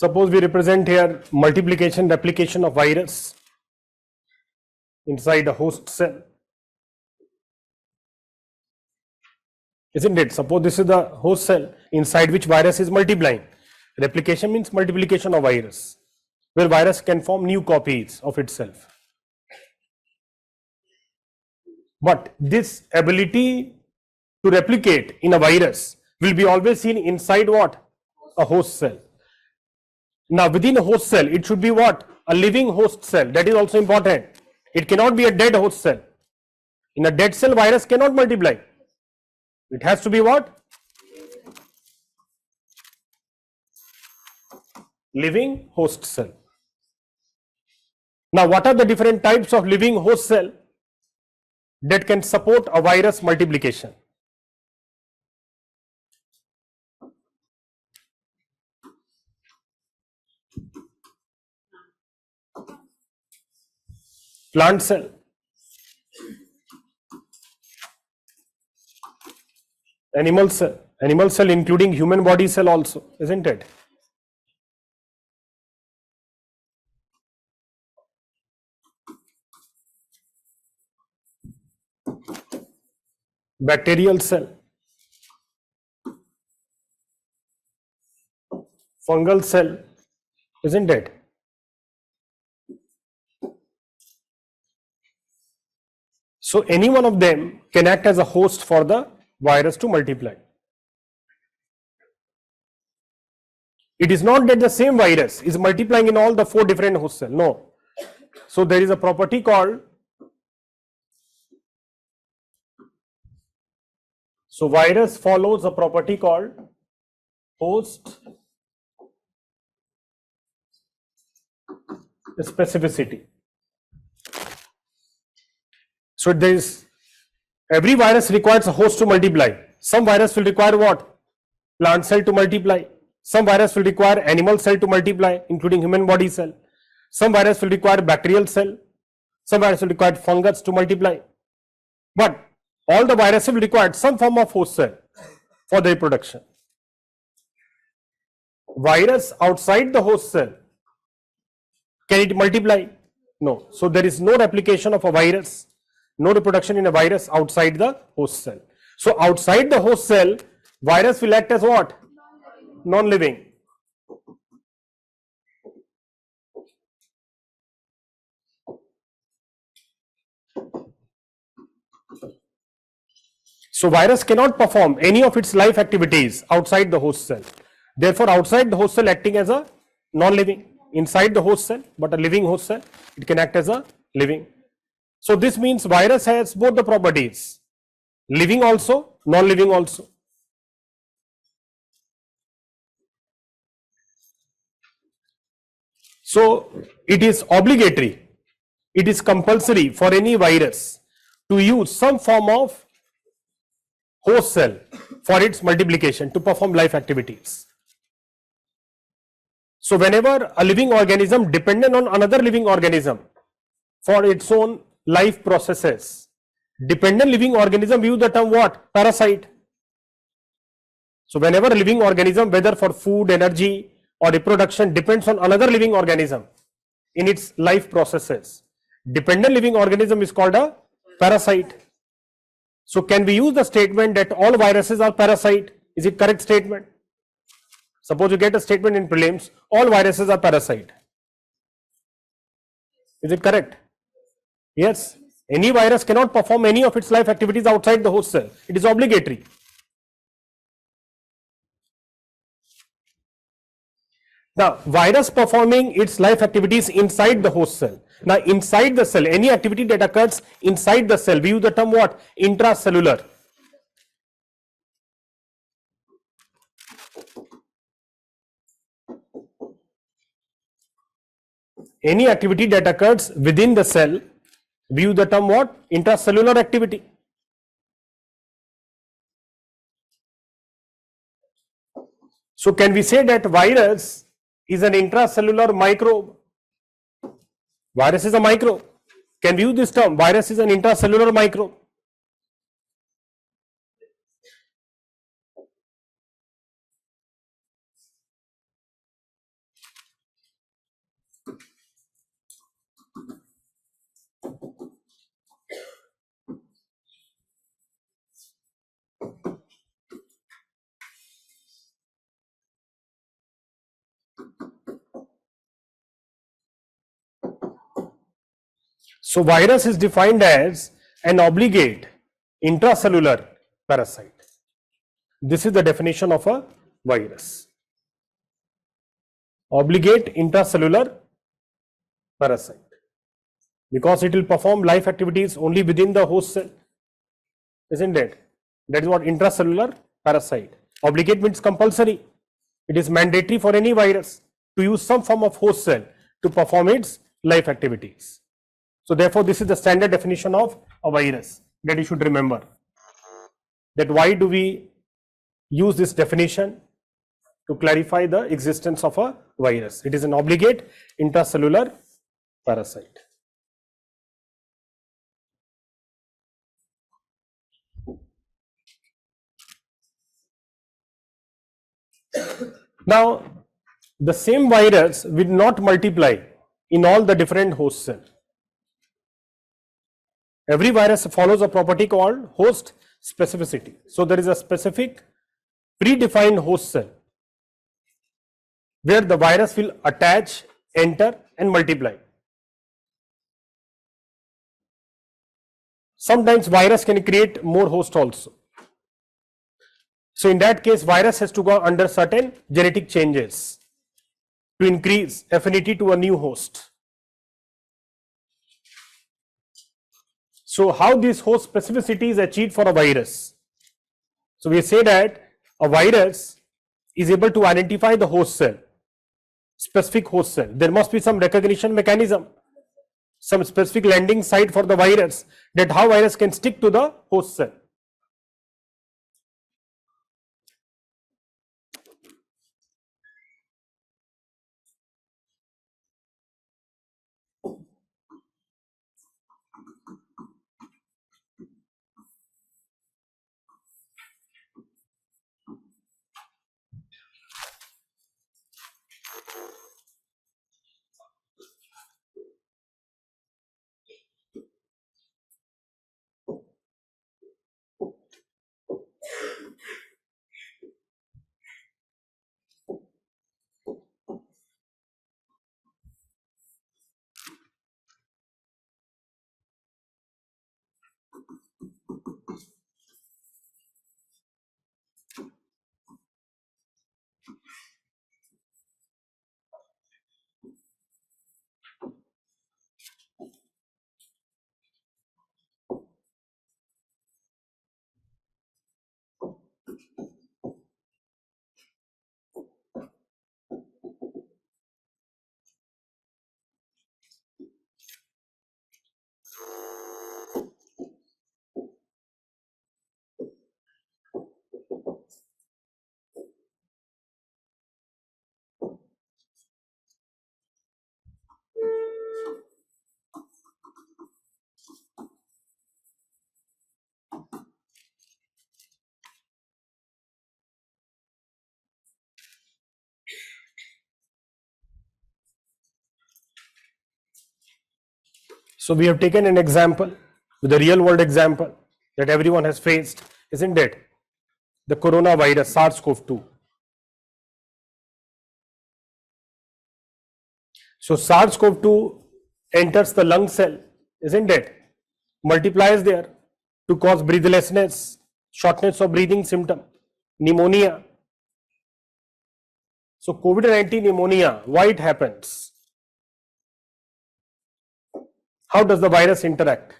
suppose we represent here multiplication, replication of virus inside a host cell, isn't it? Suppose this is the host cell inside which virus is multiplying. Replication means multiplication of virus, where virus can form new copies of itself. But this ability to replicate in a virus will be always seen inside what? A host cell. Now within a host cell, it should be what? A living host cell. That is also important. It cannot be a dead host cell. In a dead cell, virus cannot multiply. It has to be what? Living host cell. Now what are the different types of living host cell that can support a virus multiplication? Plant cell, animal cell including human body cell also, isn't it? Bacterial cell, fungal cell, isn't it? So any one of them can act as a host for the virus to multiply. It is not that the same virus is multiplying in all the 4 different host cells. No. So there is a property called, so virus follows a property called host specificity. So there is, every virus requires a host to multiply. Some virus will require what? Plant cell to multiply. Some virus will require animal cell to multiply, including human body cell. Some virus will require bacterial cell. Some virus will require fungus to multiply. But all the viruses will require some form of host cell for their reproduction. Virus outside the host cell, can it multiply? No. So there is no replication of a virus, no reproduction in a virus outside the host cell. So outside the host cell, virus will act as what? Non-living. So virus cannot perform any of its life activities outside the host cell. Therefore, outside the host cell acting as a non-living. Inside the host cell, but a living host cell, it can act as a living. So this means virus has both the properties, living also, non-living also. So it is obligatory, it is compulsory for any virus to use some form of host cell for its multiplication to perform life activities. So whenever a living organism dependent on another living organism for its own life processes, dependent living organism, we use the term what? Parasite. So whenever a living organism, whether for food, energy or reproduction, depends on another living organism in its life processes, dependent living organism is called a parasite. So can we use the statement that all viruses are parasite? Is it correct statement? Suppose you get a statement in prelims, all viruses are parasite. Is it correct? Yes. Any virus cannot perform any of its life activities outside the host cell. It is obligatory. Now, virus performing its life activities inside the host cell. Now, inside the cell, any activity that occurs inside the cell, we use the term what? Intracellular. Any activity that occurs within the cell, we use the term what? Intracellular activity. So, can we say that virus is an intracellular microbe? Virus is a microbe. Can we use this term? Virus is an intracellular microbe. So, virus is defined as an obligate intracellular parasite. This is the definition of a virus. Obligate intracellular parasite, because it will perform life activities only within the host cell, isn't it? That is what intracellular parasite. Obligate means compulsory. It is mandatory for any virus to use some form of host cell to perform its life activities. So therefore, this is the standard definition of a virus that you should remember. That why do we use this definition? To clarify the existence of a virus. It is an obligate intracellular parasite. Now, the same virus will not multiply in all the different host cells. Every virus follows a property called host specificity. So, there is a specific predefined host cell where the virus will attach, enter and multiply. Sometimes virus can create more hosts also. So, in that case, virus has to go under certain genetic changes to increase affinity to a new host. So, how this host specificity is achieved for a virus? So, we say that a virus is able to identify the host cell, specific host cell. There must be some recognition mechanism, some specific landing site for the virus, that how virus can stick to the host cell. So, we have taken an example with a real world example that everyone has faced, isn't it? The coronavirus SARS-CoV-2. So, SARS-CoV-2 enters the lung cell, isn't it? Multiplies there to cause breathlessness, shortness of breathing symptom, pneumonia. So COVID-19 pneumonia, why it happens? How does the virus interact?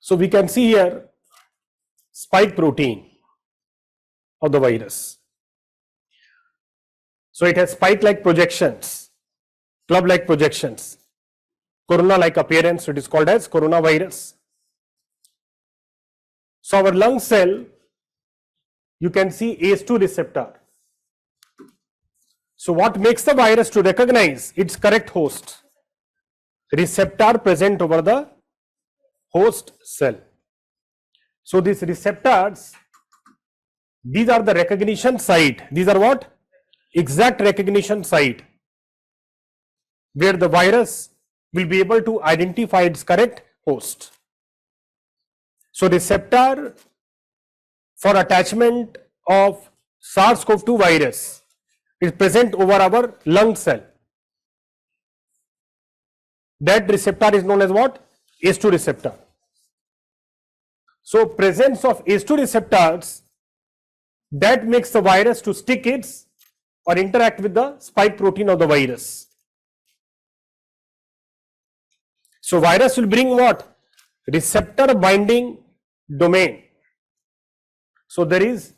So we can see here spike protein of the virus. So it has spike-like projections, club-like projections, corona-like appearance, so it is called as coronavirus. So our lung cell, you can see ACE2 receptor. So what makes the virus to recognize its correct host? Receptor present over the host cell. So these receptors, these are the recognition site. These are what? Exact recognition site where the virus will be able to identify its correct host. So receptor for attachment of SARS-CoV-2 virus is present over our lung cell. That receptor is known as what? ACE2 receptor. So presence of ACE2 receptors, that makes the virus to stick its or interact with the spike protein of the virus. So virus will bring what? Receptor binding domain. So there is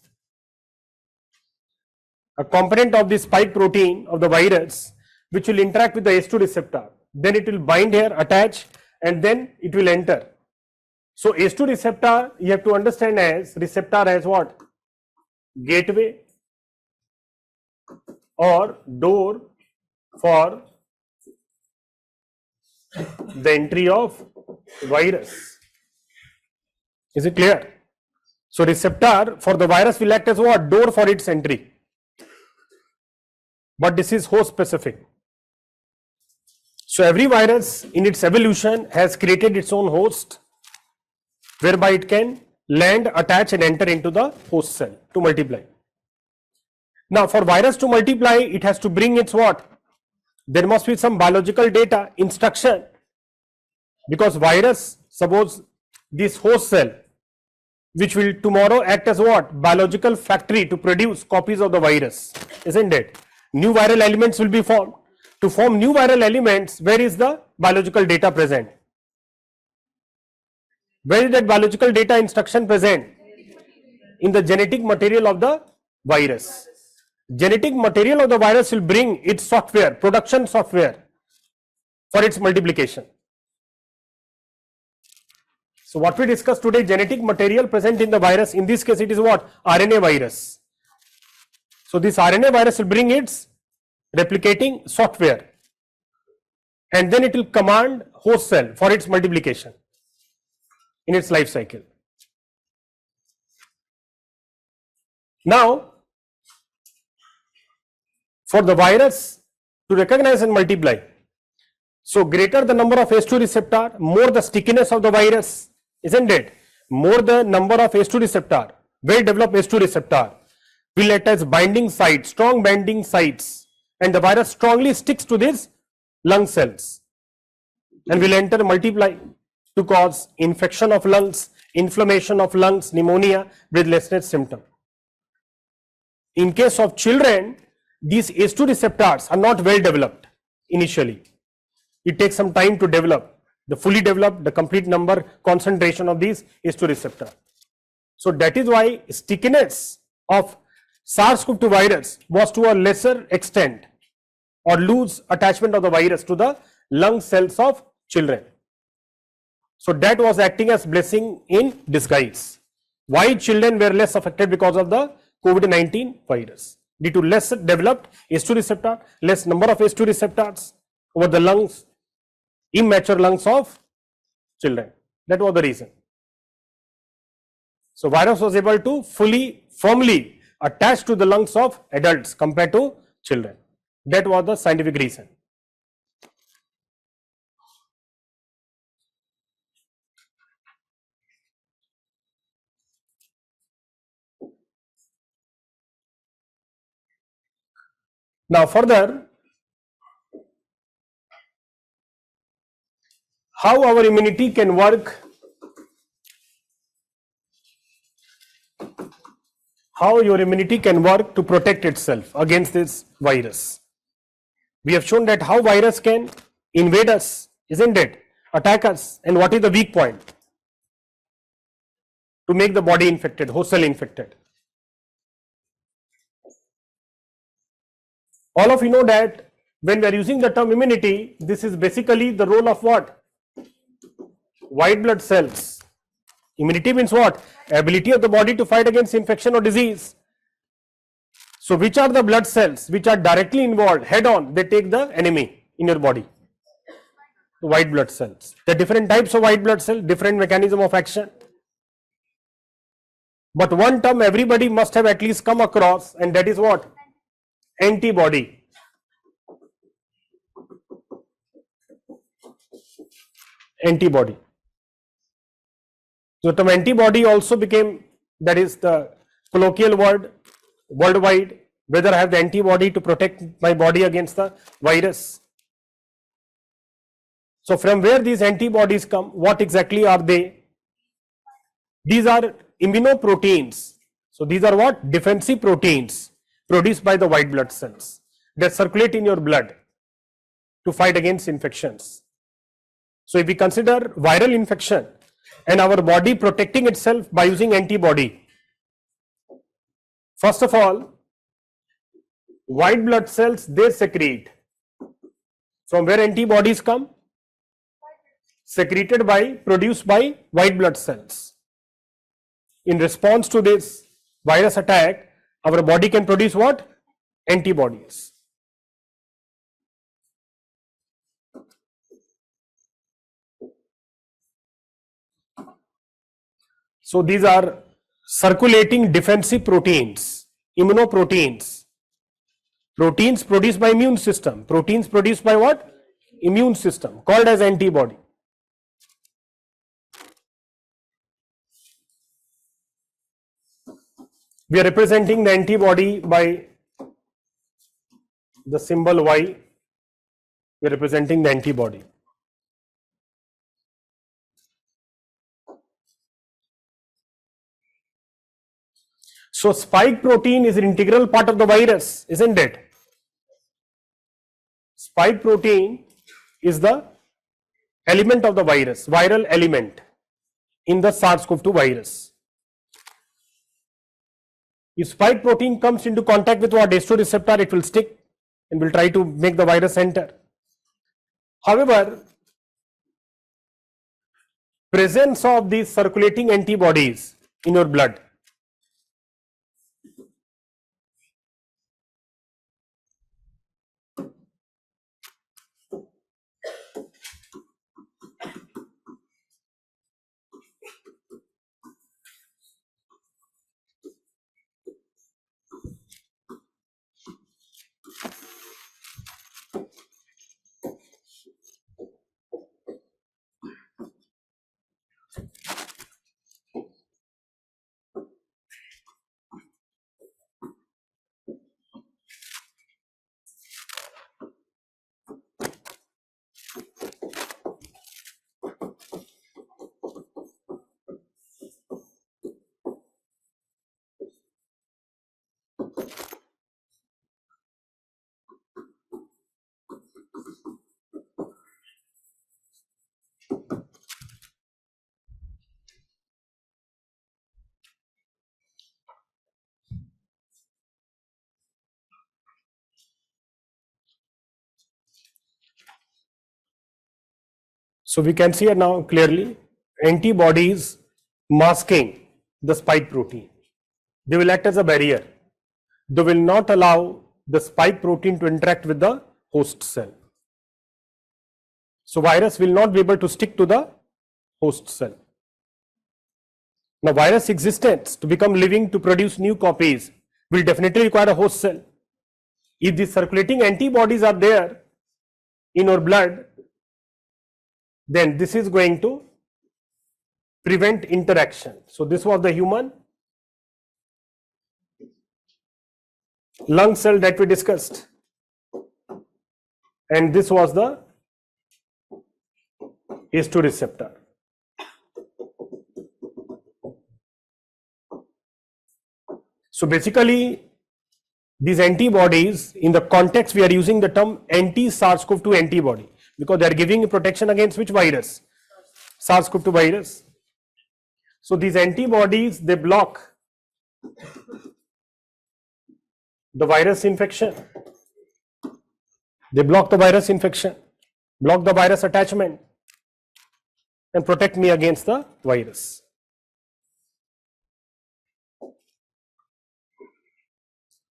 a component of the spike protein of the virus which will interact with the ACE2 receptor. Then it will bind here, attach, and then it will enter. So ACE2 receptor, you have to understand as receptor as what? Gateway or door for the entry of virus. Is it clear? So receptor for the virus will act as what? Door for its entry. But this is host specific. So every virus in its evolution has created its own host whereby it can land, attach and enter into the host cell to multiply. Now for virus to multiply, it has to bring its what? There must be some biological data, instruction, because virus, suppose this host cell, which will tomorrow act as what? Biological factory to produce copies of the virus, isn't it? New viral elements will be formed. To form new viral elements, where is the biological data present? Where is that biological data instruction present? In the genetic material of the virus. Genetic material of the virus will bring its software, production software for its multiplication. So what we discussed today, genetic material present in the virus, in this case it is what? RNA virus. So this RNA virus will bring its replicating software and then it will command host cell for its multiplication in its life cycle. Now, for the virus to recognize and multiply, so greater the number of ACE2 receptor, more the stickiness of the virus, isn't it? More the number of ACE2 receptor, well developed ACE2 receptor will act as binding sites, strong binding sites, and the virus strongly sticks to these lung cells and will enter and multiply to cause infection of lungs, inflammation of lungs, pneumonia, breathlessness symptom. In case of children, these ACE2 receptors are not well developed initially. It takes some time to develop, the fully developed, the complete number, concentration of these ACE2 receptor. So that is why stickiness of SARS-CoV-2 virus was to a lesser extent or loose attachment of the virus to the lung cells of children. So that was acting as blessing in disguise. Why children were less affected? Because of the COVID-19 virus. Due to less developed ACE2 receptor, less number of ACE2 receptors over the lungs, immature lungs of children. That was the reason. So virus was able to firmly attach to the lungs of adults compared to children. That was the scientific reason. Now further, how our immunity can work how your immunity can work to protect itself against this virus. We have shown that how virus can invade us, isn't it? Attack us, and what is the weak point to make the body infected, host cell infected. All of you know that when we are using the term immunity, this is basically the role of what? White blood cells. Immunity means what? Ability of the body to fight against infection or disease. So which are the blood cells which are directly involved head on? They take the enemy in your body. The white blood cells. The different types of white blood cells, different mechanism of action. But one term everybody must have at least come across, and that is what? Antibody. Antibody. So the term antibody also became, that is the colloquial word worldwide, whether I have the antibody to protect my body against the virus. So from where these antibodies come, what exactly are they? These are immunoproteins. So these are what? Defensive proteins produced by the white blood cells that circulate in your blood to fight against infections. So if we consider viral infection and our body protecting itself by using antibody, first of all, white blood cells, they secrete. From where antibodies come? Secreted by, produced by white blood cells. In response to this virus attack, our body can produce what? Antibodies. So these are circulating defensive proteins, immunoproteins. Proteins produced by immune system. Proteins produced by what? Immune system, called as antibody. We are representing the antibody by the symbol Y. We are representing the antibody. So spike protein is an integral part of the virus, isn't it? Spike protein is the element of the virus, viral element in the SARS-CoV-2 virus. If spike protein comes into contact with what? H2 receptor, it will stick and will try to make the virus enter. However, presence of these circulating antibodies in your blood So we can see it now clearly, antibodies masking the spike protein. They will act as a barrier. They will not allow the spike protein to interact with the host cell. So virus will not be able to stick to the host cell. Now virus existence to become living, to produce new copies, will definitely require a host cell. If the circulating antibodies are there in your blood, then this is going to prevent interaction. So this was the human lung cell that we discussed, and this was the H2 receptor. So basically, these antibodies, in the context we are using the term anti-SARS-CoV-2 antibody because they are giving protection against which virus? SARS-CoV-2 virus. So these antibodies, they block the virus infection. They block the virus infection, block the virus attachment, and protect me against the virus.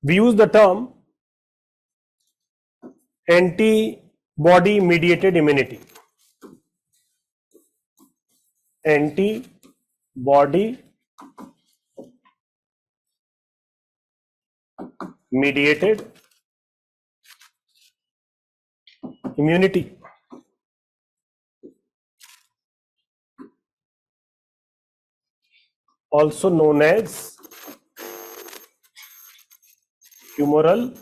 We use the term antibody mediated immunity. Antibody mediated immunity. Also known as humoral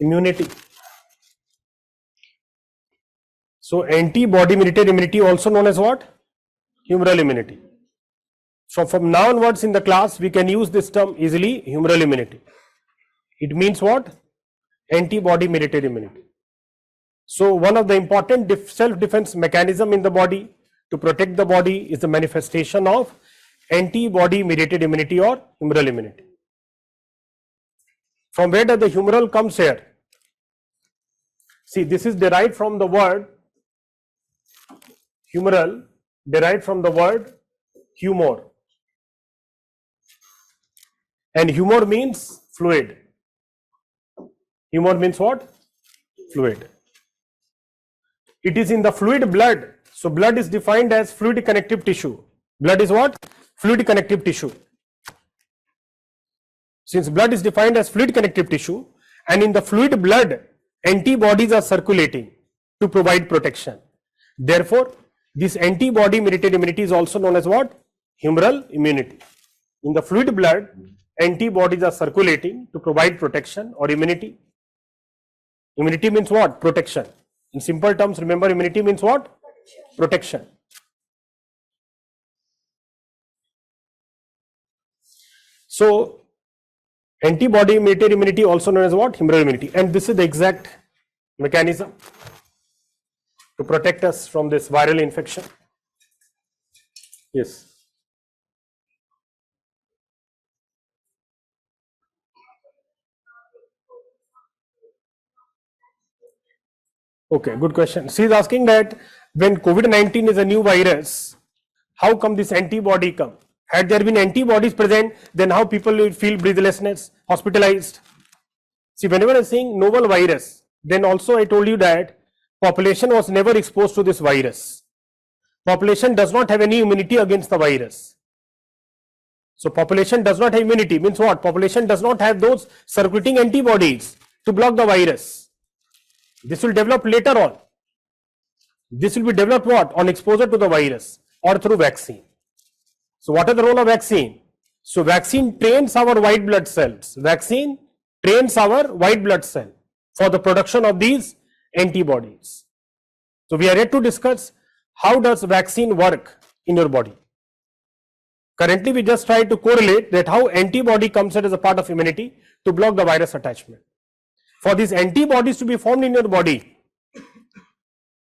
immunity. So antibody mediated immunity, also known as what? Humoral immunity. So from now onwards in the class, we can use this term easily, humoral immunity. It means what? Antibody mediated immunity. So one of the important self-defense mechanism in the body to protect the body is the manifestation of antibody mediated immunity or humoral immunity. From where does the humoral comes here? See, this is derived from the word humoral, derived from the word humor. And humor means fluid. Humor means what? Fluid. It is in the fluid blood. So blood is defined as fluid connective tissue. Blood is what? Fluid connective tissue. Since blood is defined as fluid connective tissue, and in the fluid blood, antibodies are circulating to provide protection. Therefore, this antibody mediated immunity is also known as what? Humoral immunity. In the fluid blood, antibodies are circulating to provide protection or immunity. Immunity means what? Protection. In simple terms, remember, immunity means what? Protection. So antibody mediated immunity, also known as what? Humoral immunity. And this is the exact mechanism to protect us from this viral infection. Yes. Okay, good question. She is asking that when COVID-19 is a new virus, how come this antibody come? Had there been antibodies present, then how people will feel breathlessness, hospitalized? See, whenever I am saying novel virus, then also I told you that population was never exposed to this virus. Population does not have any immunity against the virus. So population does not have immunity means what? Population does not have those circulating antibodies to block the virus. This will develop later on. This will be developed what? On exposure to the virus or through vaccine. So what is the role of vaccine? So vaccine trains our white blood cells. Vaccine trains our white blood cell for the production of these antibodies. So we are yet to discuss how does vaccine work in your body. Currently we just try to correlate that how antibody comes out as a part of immunity to block the virus attachment. For these antibodies to be formed in your body,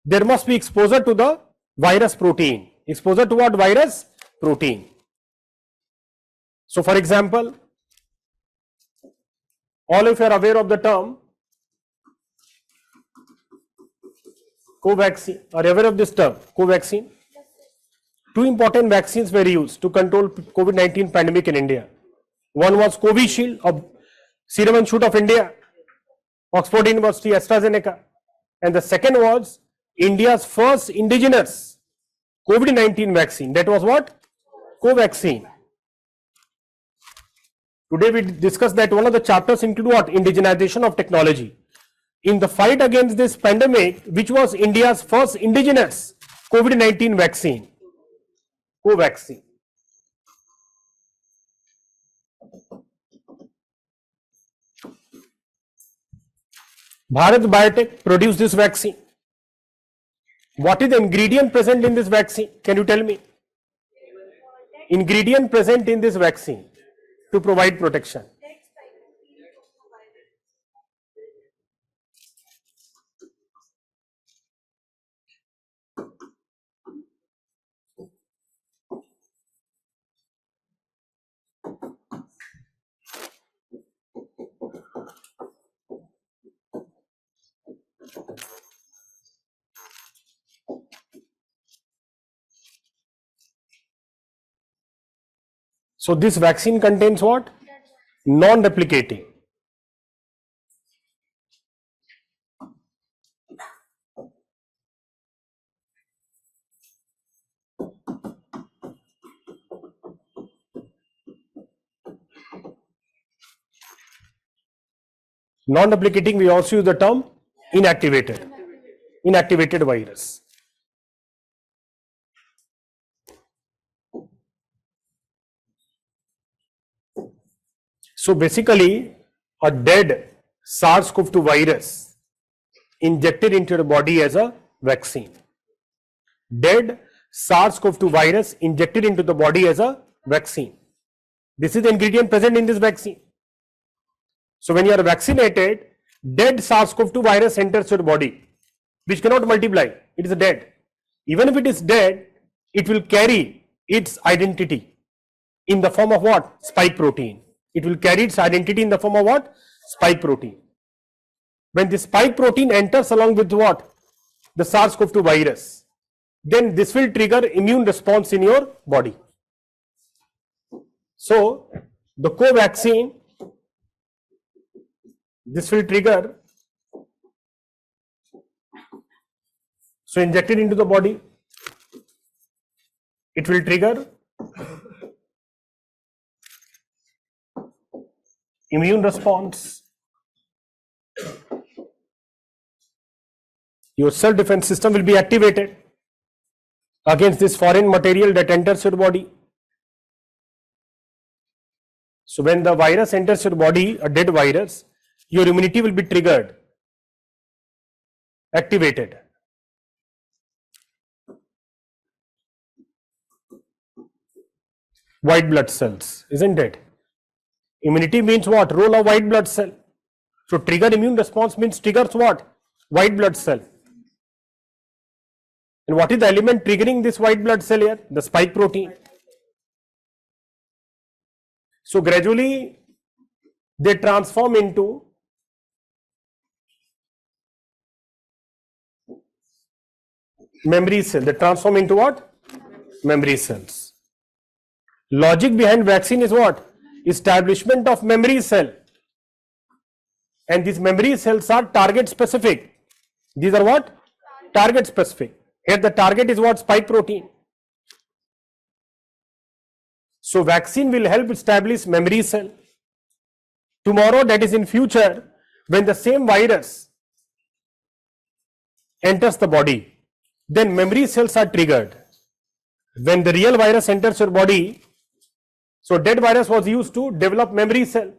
there must be exposure to the virus protein. Exposure to what? Virus protein. So for example, all of you are aware of the term Covaxin. Are you aware of this term? Covaxin. Two important vaccines were used to control COVID-19 pandemic in India. One was Covishield of Serum Institute of India, Oxford University, AstraZeneca, and the second was India's first indigenous COVID-19 vaccine. That was what? Covaxin. Today we discussed that one of the chapters include what? Indigenization of technology. In the fight against this pandemic, which was India's first indigenous COVID-19 vaccine? Covaxin. Bharat Biotech produced this vaccine. What is the ingredient present in this vaccine? Can you tell me? ingredient present in this vaccine to provide protection? So this vaccine contains what? Non-replicating. Non-replicating, we also use the term inactivated. Inactivated virus. So basically, a dead SARS-CoV-2 virus injected into the body as a vaccine. Dead SARS-CoV-2 virus injected into the body as a vaccine. This is the ingredient present in this vaccine. So when you are vaccinated, dead SARS-CoV-2 virus enters your body, which cannot multiply. It is dead. Even if it is dead, it will carry its identity in the form of what? Spike protein. It will carry its identity in the form of what? Spike protein. When the spike protein enters along with what? The SARS-CoV-2 virus, then this will trigger immune response in your body. So the co-vaccine, this will trigger, so injected into the body, it will trigger immune response. Your self-defense system will be activated against this foreign material that enters your body. So when the virus enters your body, a dead virus, your immunity will be triggered, activated. White blood cells, isn't it? Immunity means what? Role of white blood cell. So trigger immune response means triggers what? White blood cell. And what is the element triggering this white blood cell here? The spike protein. So gradually they transform into memory cell. They transform into what? Memory cells. Logic behind vaccine is what? Establishment of memory cell. And these memory cells are target specific. These are what? Target specific. Here the target is what? Spike protein. So vaccine will help establish memory cell. Tomorrow, that is in future, when the same virus enters the body, then memory cells are triggered. When the real virus enters your body, so dead virus was used to develop memory cell.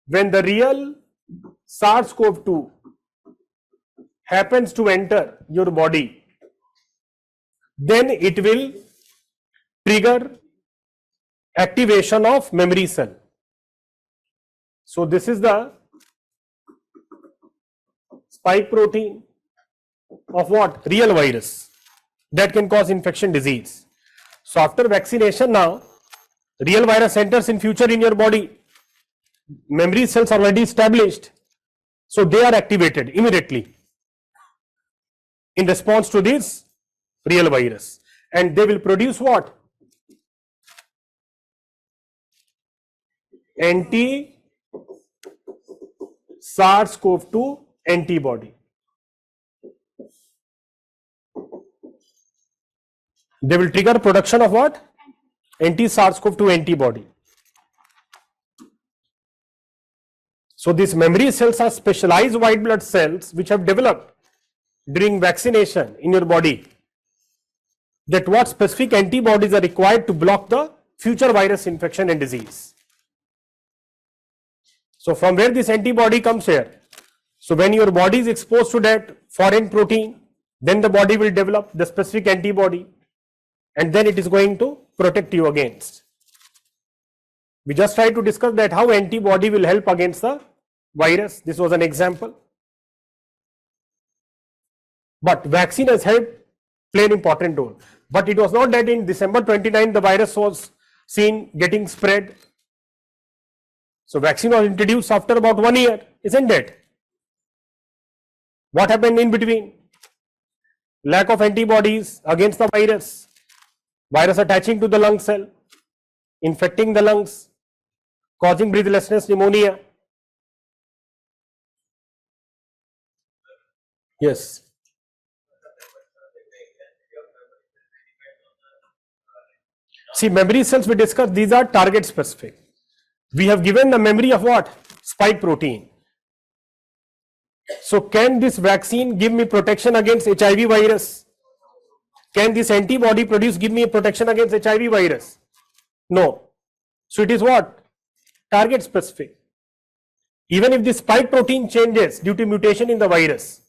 When the real SARS-CoV-2 happens to enter your body, then it will trigger activation of memory cell. So this is the spike protein of what? Real virus that can cause infection disease. So after vaccination now, real virus enters in future in your body. Memory cells are already established. So they are activated immediately in response to this real virus. And they will produce what? Anti-SARS-CoV-2 antibody. They will trigger production of what? Anti-SARS-CoV-2 antibody. So these memory cells are specialized white blood cells which have developed during vaccination in your body. That what specific antibodies are required to block the future virus infection and disease. So from where this antibody comes here? So when your body is exposed to that foreign protein, then the body will develop the specific antibody, and then it is going to protect you against. We just tried to discuss that how antibody will help against the virus. This was an example. But vaccine has helped play an important role. But it was not that in December 29 the virus was seen getting spread. So vaccine was introduced after about 1 year, isn't it? What happened in between? Lack of antibodies against the virus. Virus attaching to the lung cell, infecting the lungs, causing breathlessness, pneumonia. Yes. See, memory cells we discussed, these are target specific. We have given the memory of what? Spike protein. So can this vaccine give me protection against HIV virus? Can this antibody give me protection against HIV virus? No. So it is what? Target specific. Even if the spike protein changes due to mutation in the virus,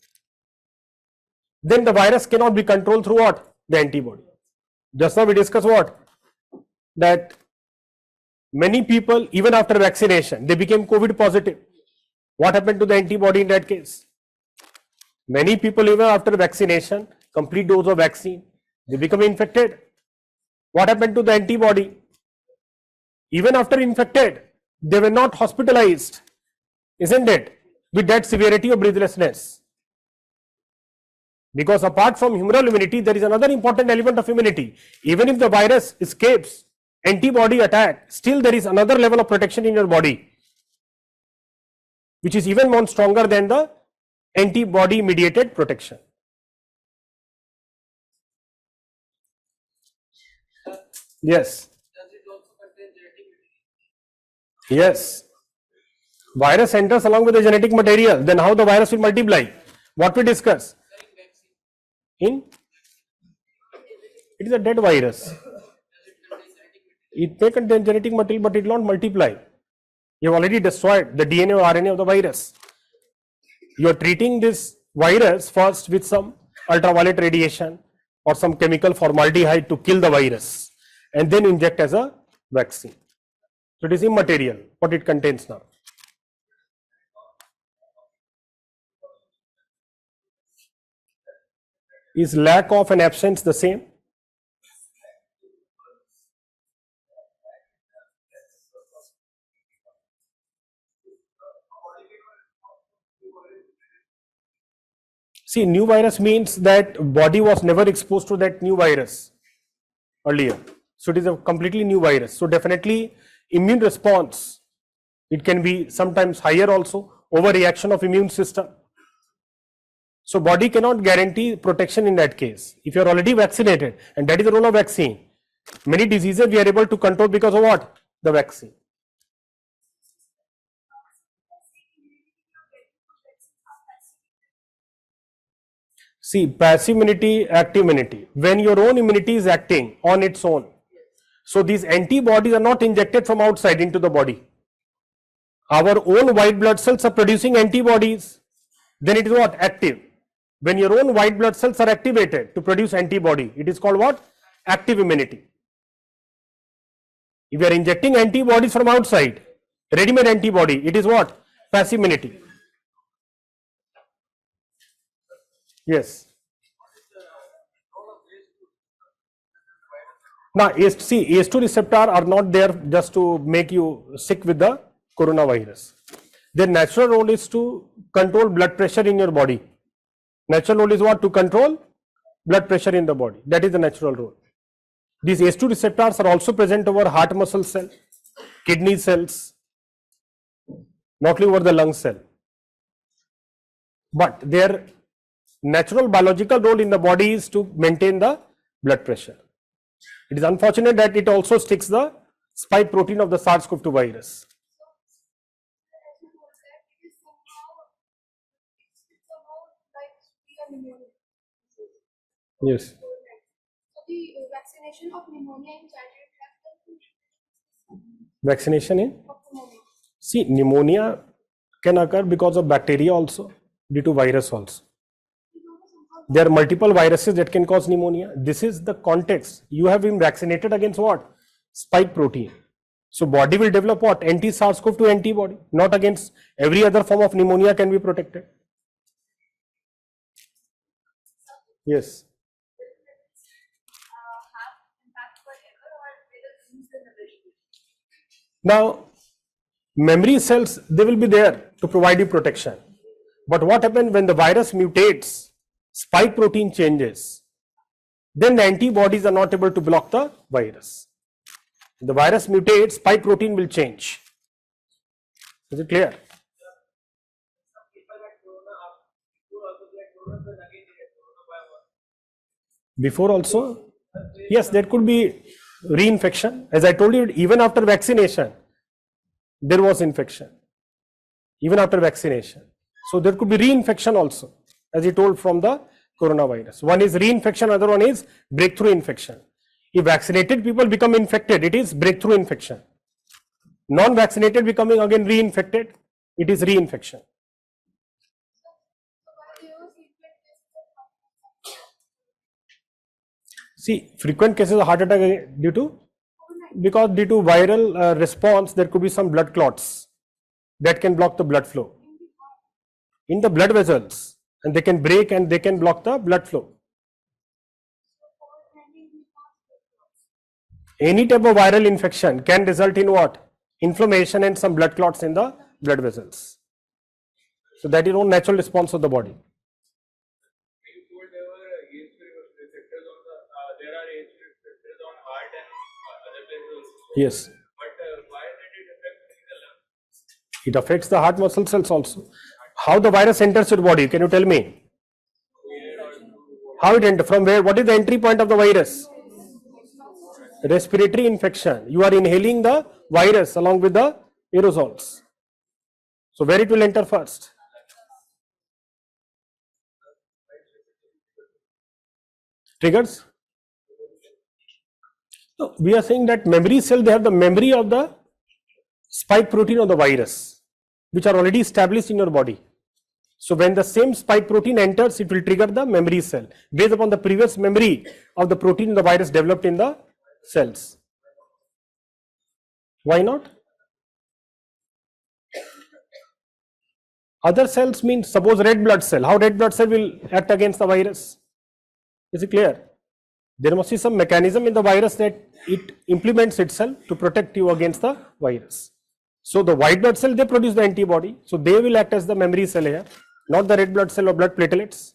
then the virus cannot be controlled through what? The antibody. Just now we discussed what? That many people, even after vaccination, they became COVID positive. What happened to the antibody in that case? Many people, even after vaccination, complete dose of vaccine, they become infected. What happened to the antibody? Even after infected, they were not hospitalized, isn't it? With that severity of breathlessness. Because apart from humoral immunity, there is another important element of immunity. Even if the virus escapes antibody attack, still there is another level of protection in your body, which is even more stronger than the antibody mediated protection. Yes. Does it also contain genetic material? Yes. Virus enters along with the genetic material. Then how the virus will multiply? What we discuss? In? It is a dead virus. It may contain genetic material, but it will not multiply. You have already destroyed the DNA or RNA of the virus. You are treating this virus first with some ultraviolet radiation or some chemical formaldehyde to kill the virus, and then inject as a vaccine. So it is immaterial what it contains now. Is lack of and absence the same? See, new virus means that body was never exposed to that new virus earlier. So it is a completely new virus. So definitely immune response, it can be sometimes higher also, overreaction of immune system. So body cannot guarantee protection in that case. If you are already vaccinated, and that is the role of vaccine, many diseases we are able to control because of what? The vaccine. See, passive immunity, active immunity. When your own immunity is acting on its own, so these antibodies are not injected from outside into the body. Our own white blood cells are producing antibodies. Then it is what? Active. When your own white blood cells are activated to produce antibody, it is called what? Active immunity. If you are injecting antibodies from outside, ready-made antibody, it is what? Passive immunity. Yes. Now, see, ACE2 receptor are not there just to make you sick with the coronavirus. Their natural role is to control blood pressure in your body. Natural role is what? To control blood pressure in the body. That is the natural role. These ACE2 receptors are also present over heart muscle cell, kidney cells, not only over the lung cell. But their natural biological role in the body is to maintain the blood pressure. It is unfortunate that it also sticks the spike protein of the SARS-CoV-2 virus. Yes. So the vaccination of pneumonia in childhood has Vaccination in? of pneumonia. See, pneumonia can occur because of bacteria also, due to virus also. Somehow There are multiple viruses that can cause pneumonia. This is the context. You have been vaccinated against what? Spike protein. So body will develop what? Anti-SARS-CoV-2 antibody. Not against every other form of pneumonia can be protected. Yes. Have impact forever or they will lose the ability? Now, memory cells, they will be there to provide you protection. But what happens when the virus mutates, spike protein changes, then the antibodies are not able to block the virus. The virus mutates, spike protein will change. Is it clear? Some people had corona before also they had corona, then again they had coronavirus. Before also, yes, there could be reinfection. As I told you, even after vaccination, there was infection. Even after vaccination. So there could be reinfection also, as he told from the coronavirus. One is reinfection, other one is breakthrough infection. If vaccinated people become infected, it is breakthrough infection. Non-vaccinated becoming again reinfected, it is reinfection. See, frequent cases of heart attack due to, because due to viral response, there could be some blood clots that can block the blood flow in the blood vessels, and they can break and they can block the blood flow. Any type of viral infection can result in what? Inflammation and some blood clots in the blood vessels. So that is no natural response of the body. You told there were receptors on the there are receptors on heart and other places also. Yes. But why did it affect the lungs? It affects the heart muscle cells also. How the virus enters your body? Can you tell me? How it enters? From where? What is the entry point of the virus? Respiratory infection. You are inhaling the virus along with the aerosols. So where it will enter first? Triggers? So we are saying that memory cell, they have the memory of the spike protein of the virus, which are already established in your body. So when the same spike protein enters, it will trigger the memory cell based upon the previous memory of the protein the virus developed in the cells. Why not? Other cells means, suppose red blood cell. How red blood cell will act against the virus? Is it clear? There must be some mechanism in the virus that it implements itself to protect you against the virus. So the white blood cell, they produce the antibody. So they will act as the memory cell here, not the red blood cell or blood platelets.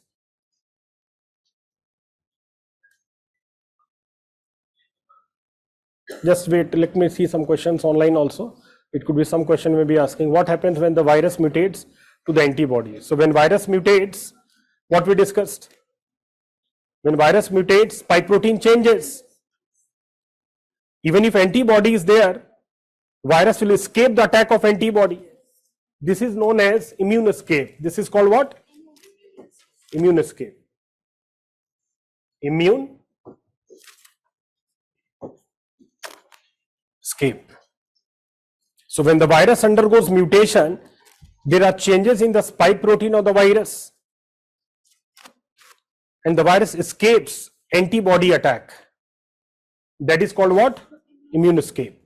Just wait, let me see some questions online also. It could be some question may be asking, what happens when the virus mutates to the antibody? So when virus mutates, what we discussed? When virus mutates, spike protein changes. Even if antibody is there, virus will escape the attack of antibody. This is known as immune escape. This is called what? Immune escape. Immune escape. So when the virus undergoes mutation, there are changes in the spike protein of the virus, and the virus escapes antibody attack. That is called what? Immune escape.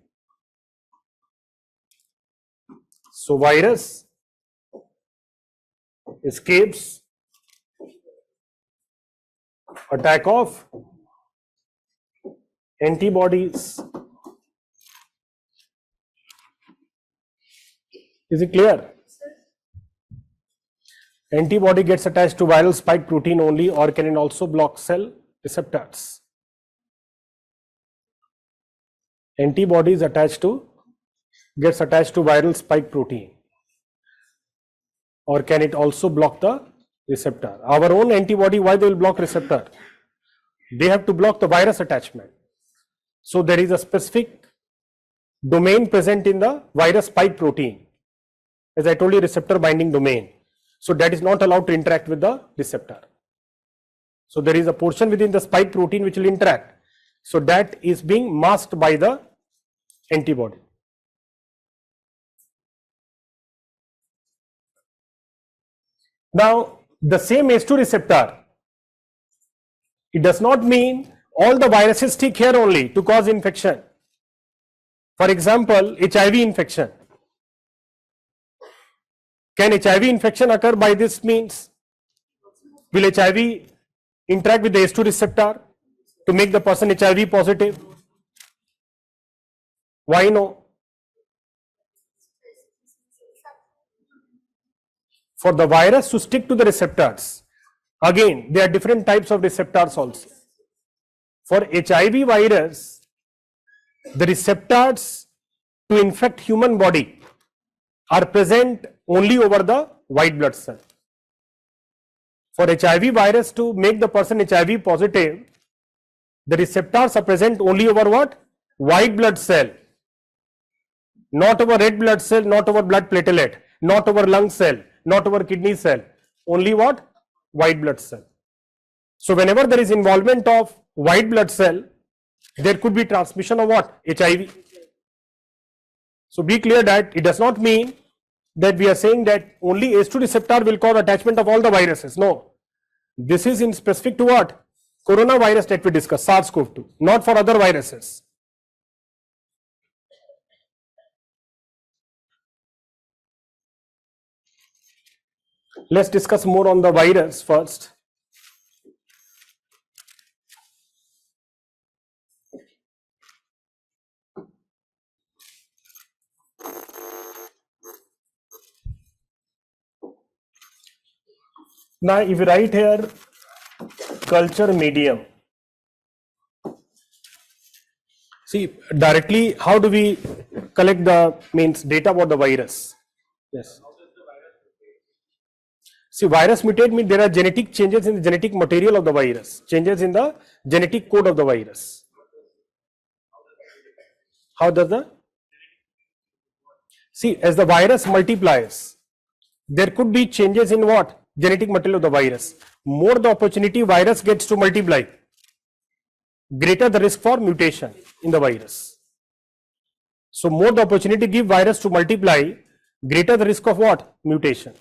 So virus escapes attack of antibodies. Is it clear? Antibody gets attached to viral spike protein only, or can it also block cell receptors? Antibodies gets attached to viral spike protein, or can it also block the receptor? Our own antibody, why they will block receptor? They have to block the virus attachment. So there is a specific domain present in the virus spike protein, as I told you, receptor binding domain. So that is not allowed to interact with the receptor. So there is a portion within the spike protein which will interact. So that is being masked by the antibody. Now the same ACE2 receptor It does not mean all the viruses stick here only to cause infection. For example, HIV infection. Can HIV infection occur by this means? Will HIV interact with the ACE2 receptor to make the person HIV positive? Why no? For the virus to stick to the receptors, again, there are different types of receptors also. For HIV virus, the receptors to infect human body are present only over the white blood cell. For HIV virus to make the person HIV positive, the receptors are present only over what? White blood cell. Not over red blood cell, not over blood platelet, not over lung cell, not over kidney cell. Only what? White blood cell. So whenever there is involvement of white blood cell, there could be transmission of what? HIV. So be clear that it does not mean that we are saying that only ACE2 receptor will cause attachment of all the viruses. No. This is in specific to what? Coronavirus that we discussed, SARS-CoV-2, not for other viruses. Let's discuss more on the virus first. Now, if you write here culture medium, see directly how do we collect the data about the virus? Yes. See, virus mutate means there are genetic changes in the genetic material of the virus, changes in the genetic code of the virus. How does the? See, as the virus multiplies, there could be changes in what? Genetic material of the virus. More the opportunity virus gets to multiply, greater the risk for mutation in the virus. So more the opportunity give virus to multiply, greater the risk of what? Mutation.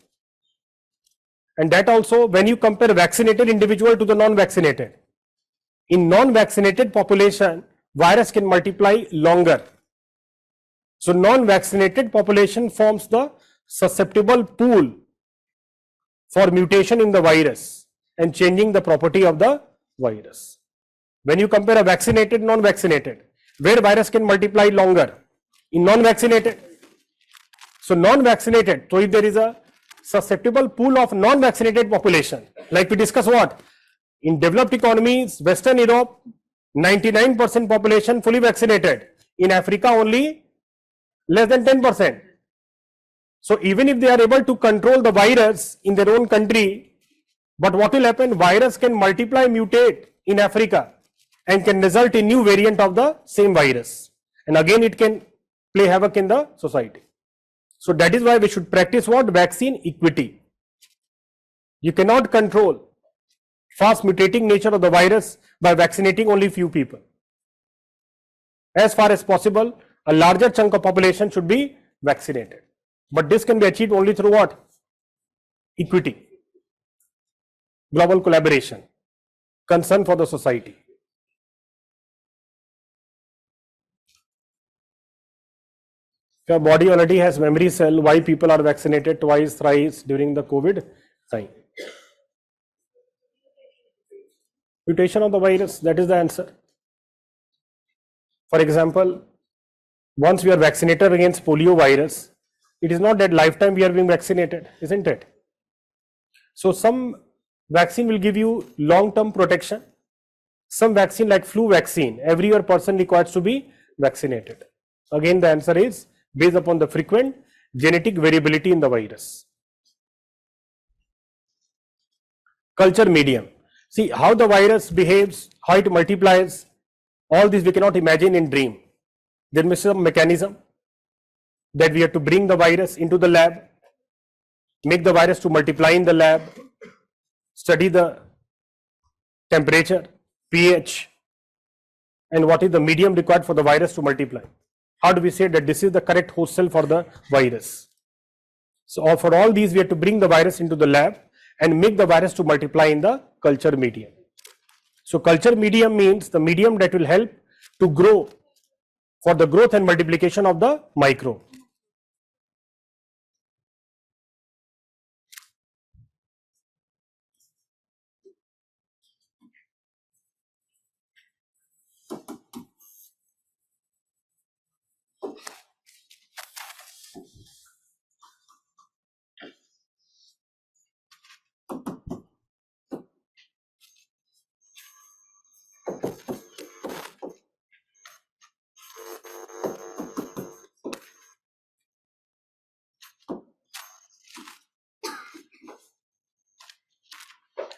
And that also when you compare vaccinated individual to the non-vaccinated. In non-vaccinated population, virus can multiply longer. So non-vaccinated population forms the susceptible pool for mutation in the virus and changing the property of the virus. When you compare a vaccinated, non-vaccinated, where virus can multiply longer? In non-vaccinated. So non-vaccinated, so if there is a susceptible pool of non-vaccinated population, like we discussed what? In developed economies, Western Europe, 99% population fully vaccinated. In Africa, only less than 10%. So even if they are able to control the virus in their own country, but what will happen? Virus can multiply, mutate in Africa and can result in new variant of the same virus. And again, it can play havoc in the society. So that is why we should practice what? Vaccine equity. You cannot control fast mutating nature of the virus by vaccinating only few people. As far as possible, a larger chunk of population should be vaccinated. But this can be achieved only through what? Equity, global collaboration, concern for the society. Your body already has memory cell, why people are vaccinated twice, thrice during the COVID time. Mutation of the virus, that is the answer. For example, once we are vaccinated against polio virus, it is not that lifetime we are being vaccinated, isn't it? So some vaccine will give you long-term protection. Some vaccine like flu vaccine, every year person requires to be vaccinated. Again, the answer is based upon the frequent genetic variability in the virus. Culture medium. See how the virus behaves, how it multiplies. All this we cannot imagine in dream. There must be some mechanism that we have to bring the virus into the lab, make the virus to multiply in the lab, study the temperature, pH, and what is the medium required for the virus to multiply. How do we say that this is the correct host cell for the virus? So for all these we have to bring the virus into the lab and make the virus to multiply in the culture medium. So culture medium means the medium that will help to grow, for the growth and multiplication of the microbe.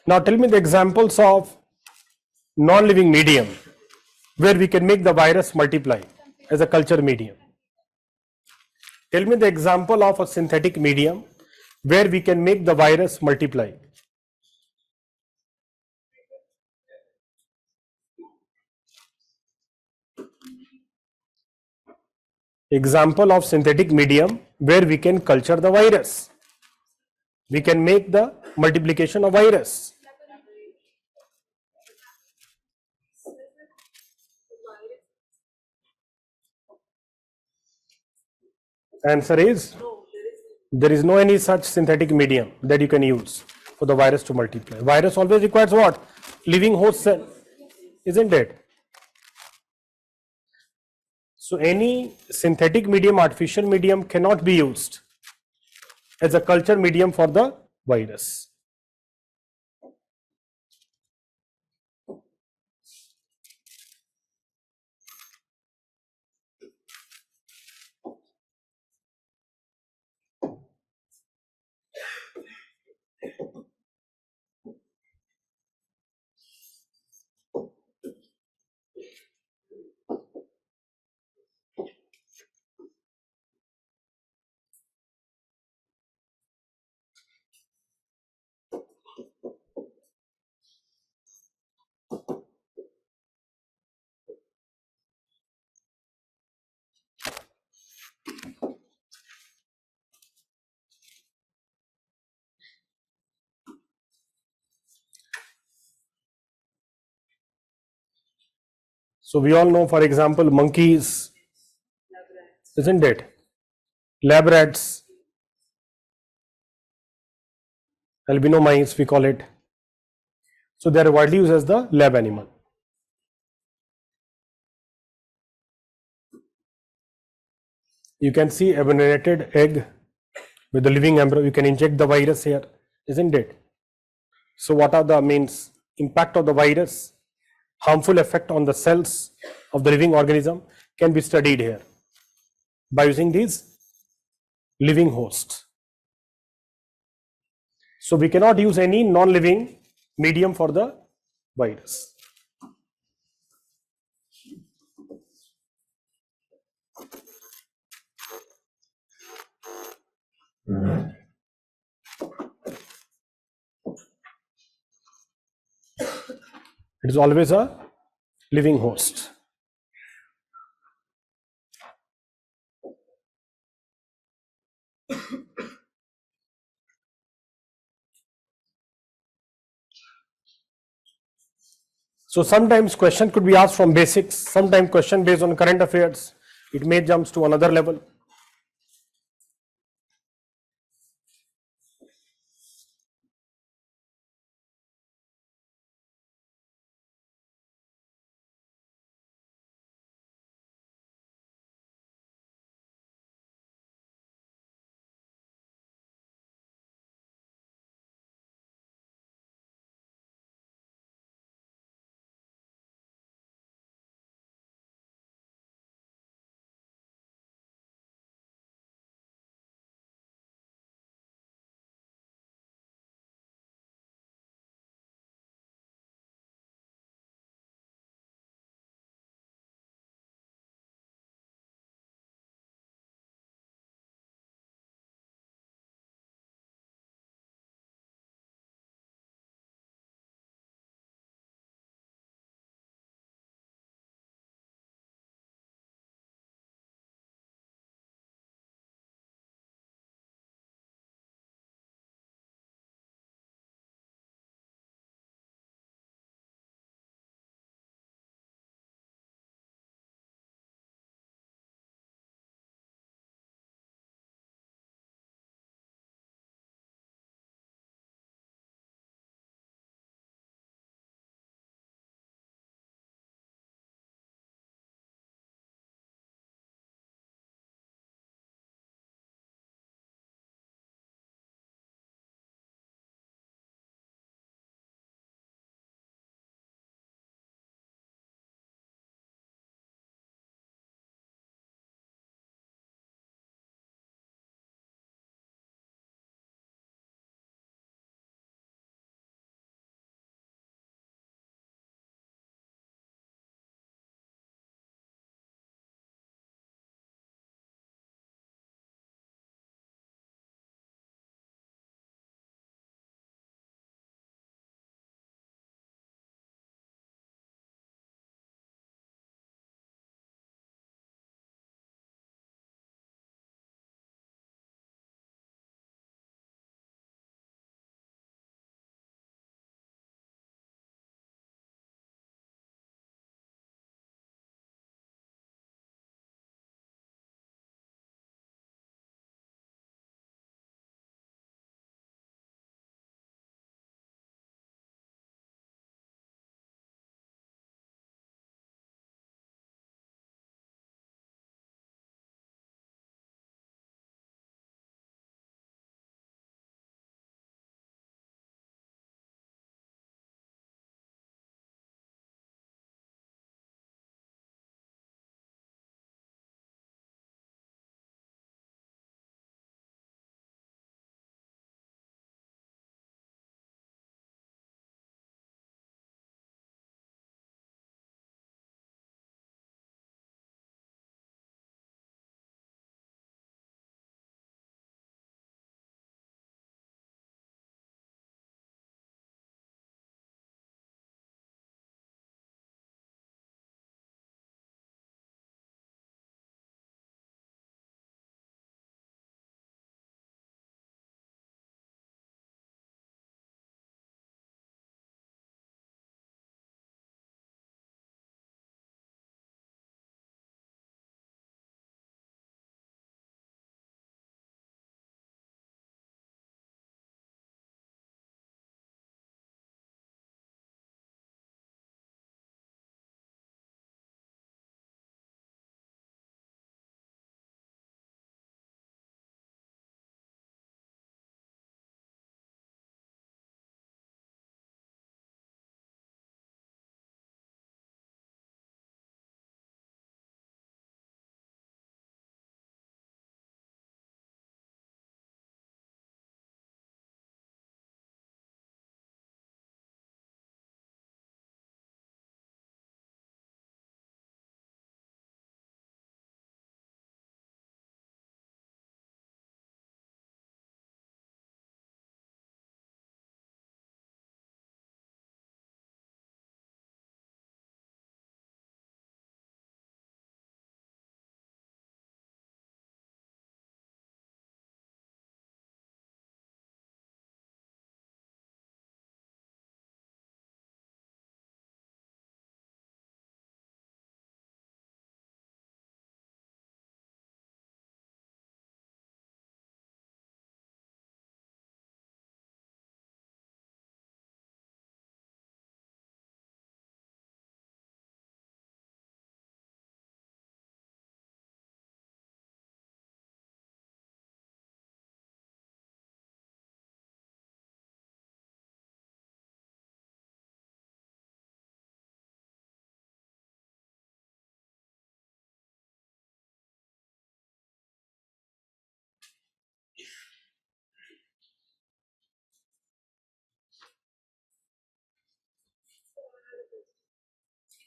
Now tell me the examples of non-living medium where we can make the virus multiply as a culture medium. Tell me the example of a synthetic medium where we can make the virus multiply. Example of synthetic medium where we can culture the virus. We can make the multiplication of virus. Answer is there is no any such synthetic medium that you can use for the virus to multiply. Virus always requires what? Living host cell, isn't it? So any synthetic medium, artificial medium cannot be used as a culture medium for the virus. So we all know, for example, monkeys, isn't it? Lab rats, albino mice, we call it. So they are widely used as the lab animal. You can see abbreviated egg with the living embryo. You can inject the virus here, isn't it? So what are the means impact of the virus, harmful effect on the cells of the living organism can be studied here by using these living hosts. So we cannot use any non-living medium for the virus. It is always a living host. So sometimes question could be asked from basics, sometimes question based on current affairs. It may jumps to another level.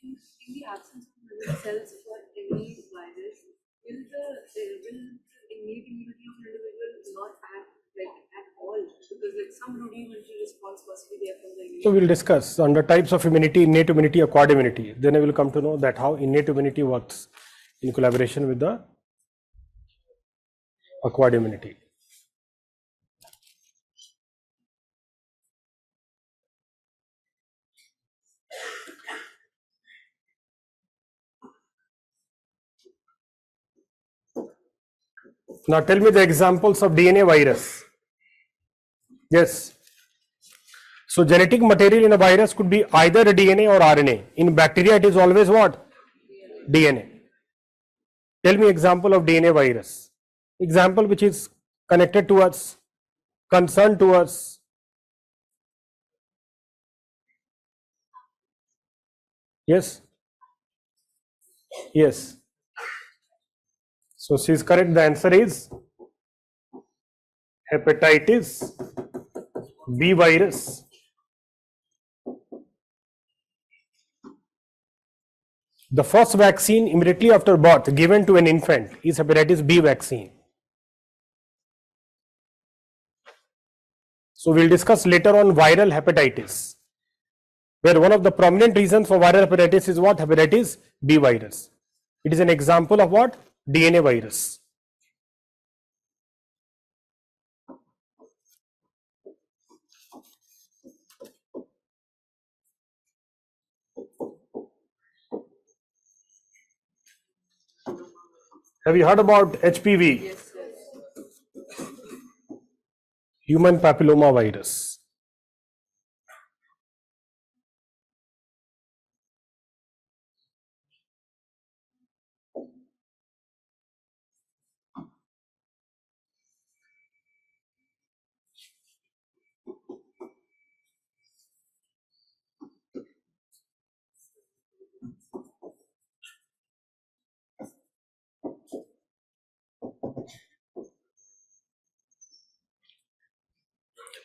in the absence of memory cells for any virus, will the innate immunity of an individual not act like at all? Because like some rudimentary response must be there from the immune. So we'll discuss under types of immunity, innate immunity, acquired immunity. Then I will come to know that how innate immunity works in collaboration with the acquired immunity. Now tell me the examples of DNA virus. Yes. So genetic material in a virus could be either a DNA or RNA. In bacteria, it is always what? DNA. Tell me example of DNA virus. Example which is connected to us, concerned to us. Yes? Yes. So she is correct. The answer is hepatitis B virus. The first vaccine immediately after birth given to an infant is hepatitis B vaccine. So we'll discuss later on viral hepatitis, where one of the prominent reasons for viral hepatitis is what? Hepatitis B virus. It is an example of what? DNA virus. Have you heard about HPV? Yes, yes. Human papilloma virus.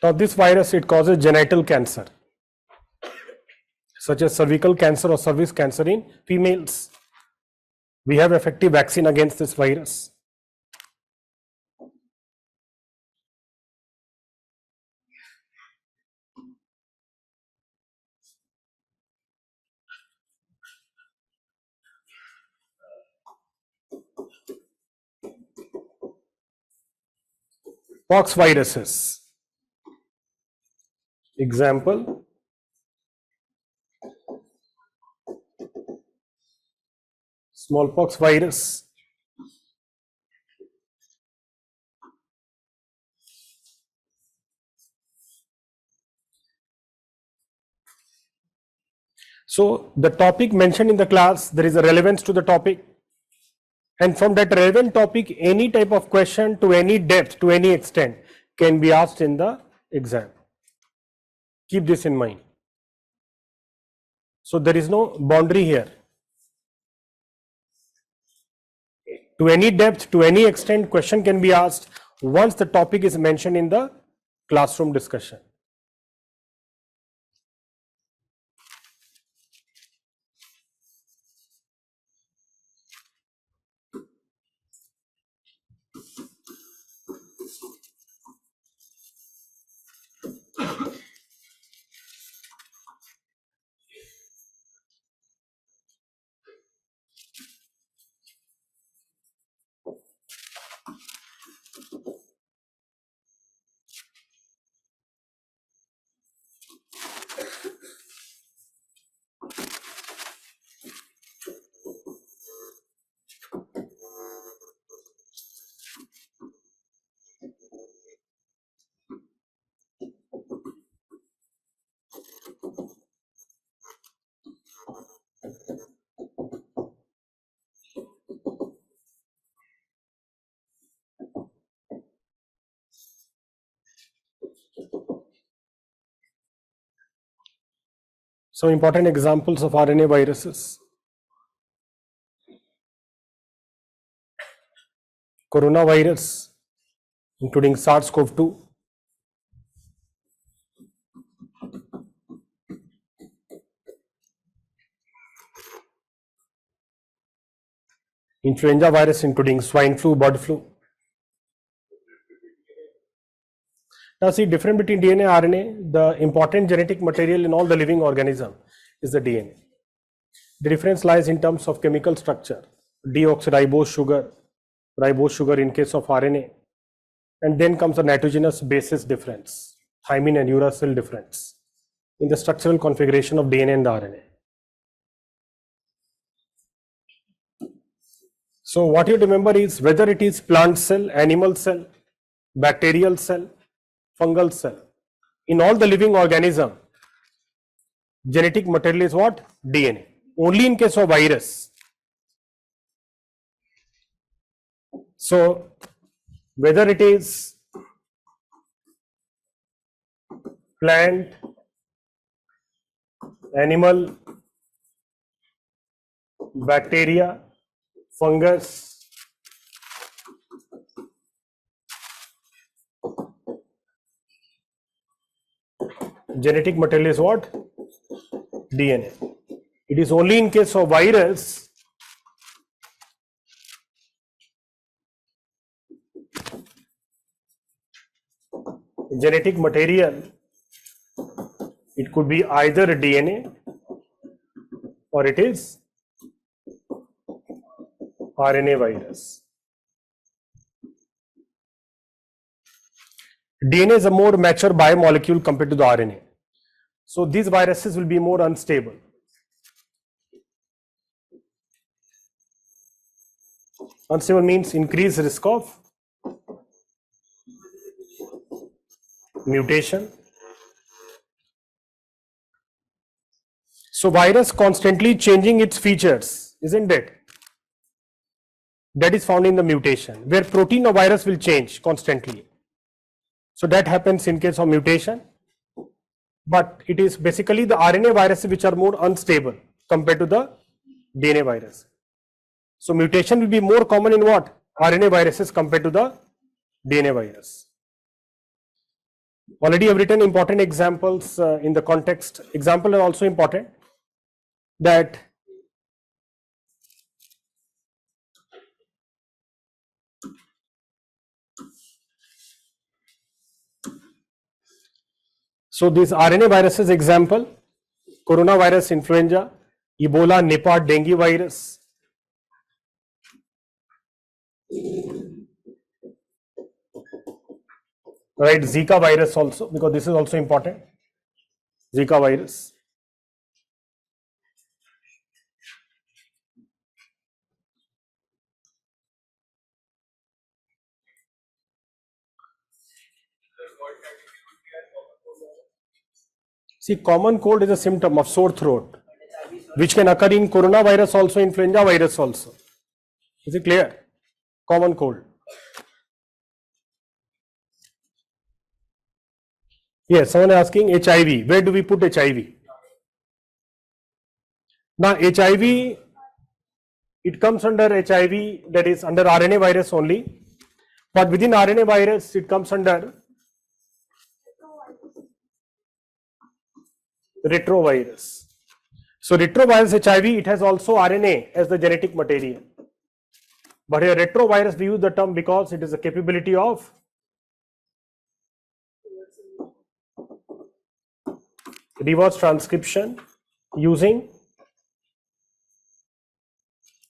Now this virus, it causes genital cancer, such as cervical cancer or cervix cancer in females. We have effective vaccine against this virus. Pox viruses. Example, smallpox virus, so the topic mentioned in the class, there is a relevance to the topic, and from that relevant topic, any type of question to any depth, to any extent, can be asked in the exam. Keep this in mind. So there is no boundary here. To any depth, to any extent, question can be asked once the topic is mentioned in the classroom discussion. Some important examples of RNA viruses. Coronavirus, including SARS-CoV-2, influenza virus including swine flu, bird flu. Now see difference between DNA and RNA. The important genetic material in all the living organism is the DNA. The difference lies in terms of chemical structure. Deoxyribose sugar in case of RNA, and then comes the nitrogenous basis difference, thymine and uracil difference in the structural configuration of DNA and the RNA. So what you remember is whether it is plant cell, animal cell, bacterial cell, fungal cell, in all the living organism, genetic material is what? DNA. Only in case of virus. So whether it is plant, animal, bacteria, fungus, genetic material is what? DNA. It is only in case of virus genetic material, it could be either DNA or it is RNA virus. DNA is a more mature biomolecule compared to the RNA. So these viruses will be more unstable. Unstable means increased risk of mutation. So virus constantly changing its features, isn't it? That is found in the mutation, where protein of virus will change constantly. So that happens in case of mutation, but it is basically the RNA viruses which are more unstable compared to the DNA virus. So mutation will be more common in what? RNA viruses compared to the DNA virus. Already I have written important examples in the context. Example are also important, that so these RNA viruses example, coronavirus, influenza, Ebola, Nipah, dengue virus. Right, Zika virus also, because this is also important. Zika virus. See, common cold is a symptom of sore throat, which can occur in coronavirus also, influenza virus also. Is it clear? Common cold. Yes, someone asking HIV. Where do we put HIV? Now, HIV, it comes under HIV, that is under RNA virus only. But within RNA virus, it comes under retrovirus. So retrovirus HIV, it has also RNA as the genetic material. But here retrovirus, we use the term because it is a capability of reverse transcription using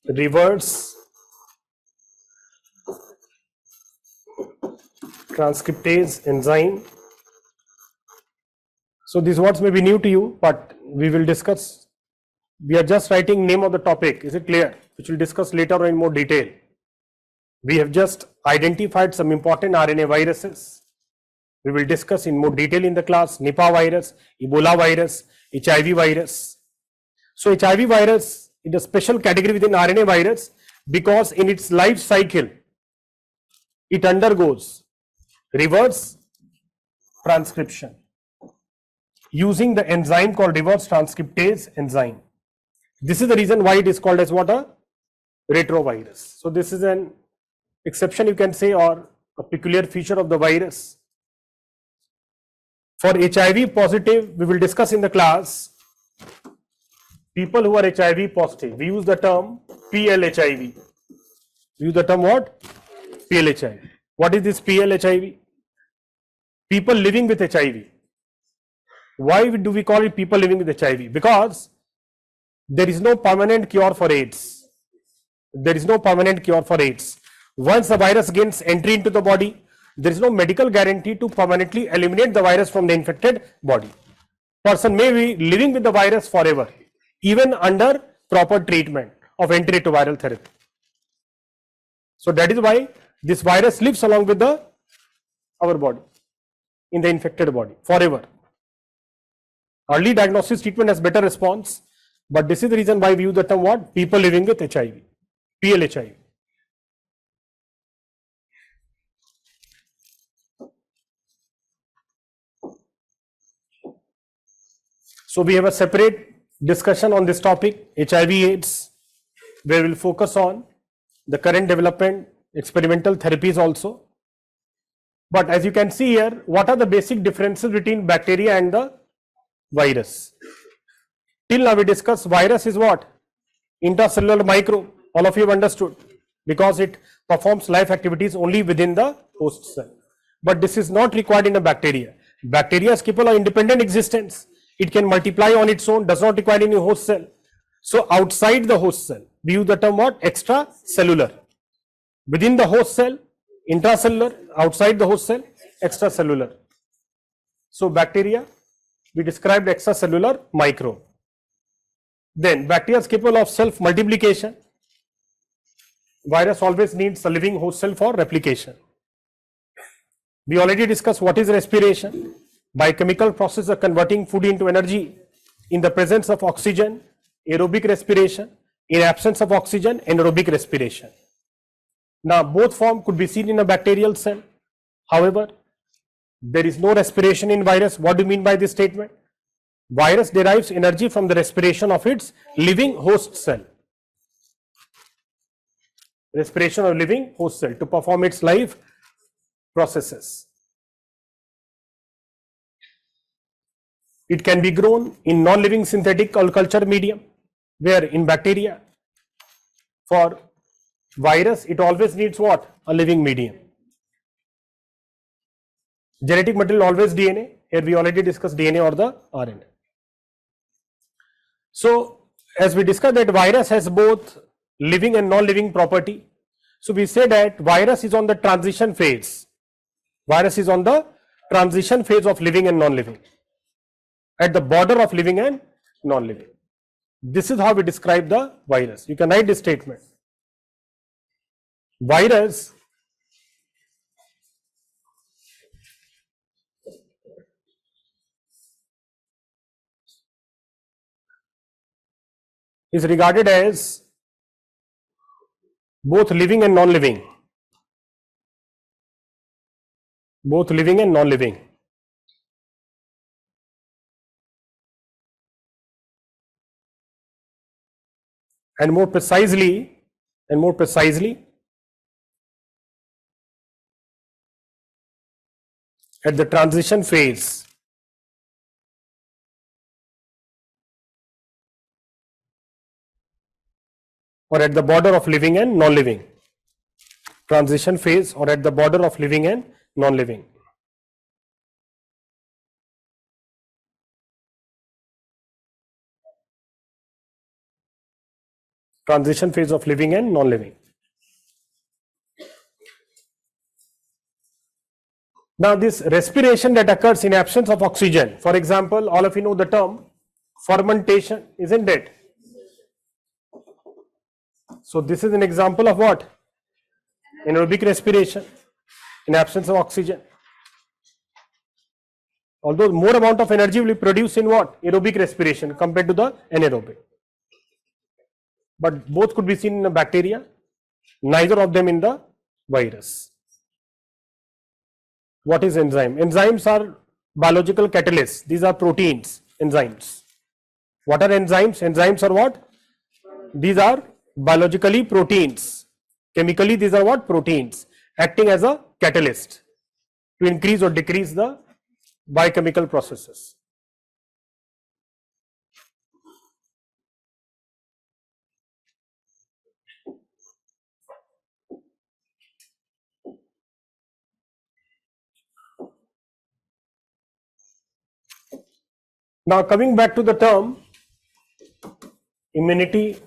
reverse transcriptase enzyme. So these words may be new to you, but we will discuss. We are just writing name of the topic. Is it clear? Which we'll discuss later on in more detail. We have just identified some important RNA viruses. We will discuss in more detail in the class. Nipah virus, Ebola virus, HIV virus. So HIV virus is a special category within RNA virus because in its life cycle, it undergoes reverse transcription using the enzyme called reverse transcriptase enzyme. This is the reason why it is called as what? A retrovirus. So this is an exception, you can say, or a peculiar feature of the virus. For HIV positive, we will discuss in the class. People who are HIV positive, we use the term PLHIV. We use the term what? PLHIV. What is this PLHIV? People living with HIV. Why do we call it people living with HIV? Because there is no permanent cure for AIDS. There is no permanent cure for AIDS. Once the virus gains entry into the body, there is no medical guarantee to permanently eliminate the virus from the infected body. Person may be living with the virus forever, even under proper treatment of antiretroviral therapy. So that is why this virus lives along with our body, in the infected body, forever. Early diagnosis treatment has better response, but this is the reason why we use the term what? People living with HIV, PLHIV. So we have a separate discussion on this topic, HIV/AIDS, where we will focus on the current development, experimental therapies also. But as you can see here, what are the basic differences between bacteria and the virus? Till now we discussed virus is what? Intracellular microbe. All of you have understood, because it performs life activities only within the host cell. But this is not required in a bacteria. Bacteria is capable of independent existence. It can multiply on its own, does not require any host cell. So outside the host cell, we use the term what? Extracellular. Within the host cell, intracellular. Outside the host cell, extracellular. So bacteria, we described extracellular microbe. Then bacteria is capable of self-multiplication. Virus always needs a living host cell for replication. We already discussed what is respiration. Biochemical process of converting food into energy in the presence of oxygen, aerobic respiration. In absence of oxygen, anaerobic respiration. Now both form could be seen in a bacterial cell. However, there is no respiration in virus. What do you mean by this statement? Virus derives energy from the respiration of its living host cell. Respiration of living host cell to perform its life processes. It can be grown in non-living synthetic or culture medium, where in bacteria, for virus, it always needs what? A living medium. Genetic material always DNA. Here we already discussed DNA or the RNA. So as we discussed that virus has both living and non-living property. So we say that virus is on the transition phase. Virus is on the transition phase of living and non-living, at the border of living and non-living. This is how we describe the virus. You can write this statement. Virus is regarded as both living and non-living. Both living and non-living. And more precisely, at the transition phase or at the border of living and non-living. Transition phase or at the border of living and non-living. Transition phase of living and non-living. Now this respiration that occurs in absence of oxygen, for example, all of you know the term fermentation, isn't it? So this is an example of what? Anaerobic respiration in absence of oxygen. Although more amount of energy will be produced in what? Aerobic respiration compared to the anaerobic. But both could be seen in a bacteria, neither of them in the virus. What is enzyme? Enzymes are biological catalysts. These are proteins, enzymes. What are enzymes? Enzymes are what? These are biologically proteins. Chemically, these are what? Proteins, acting as a catalyst to increase or decrease the biochemical processes. Now coming back to the term immunity,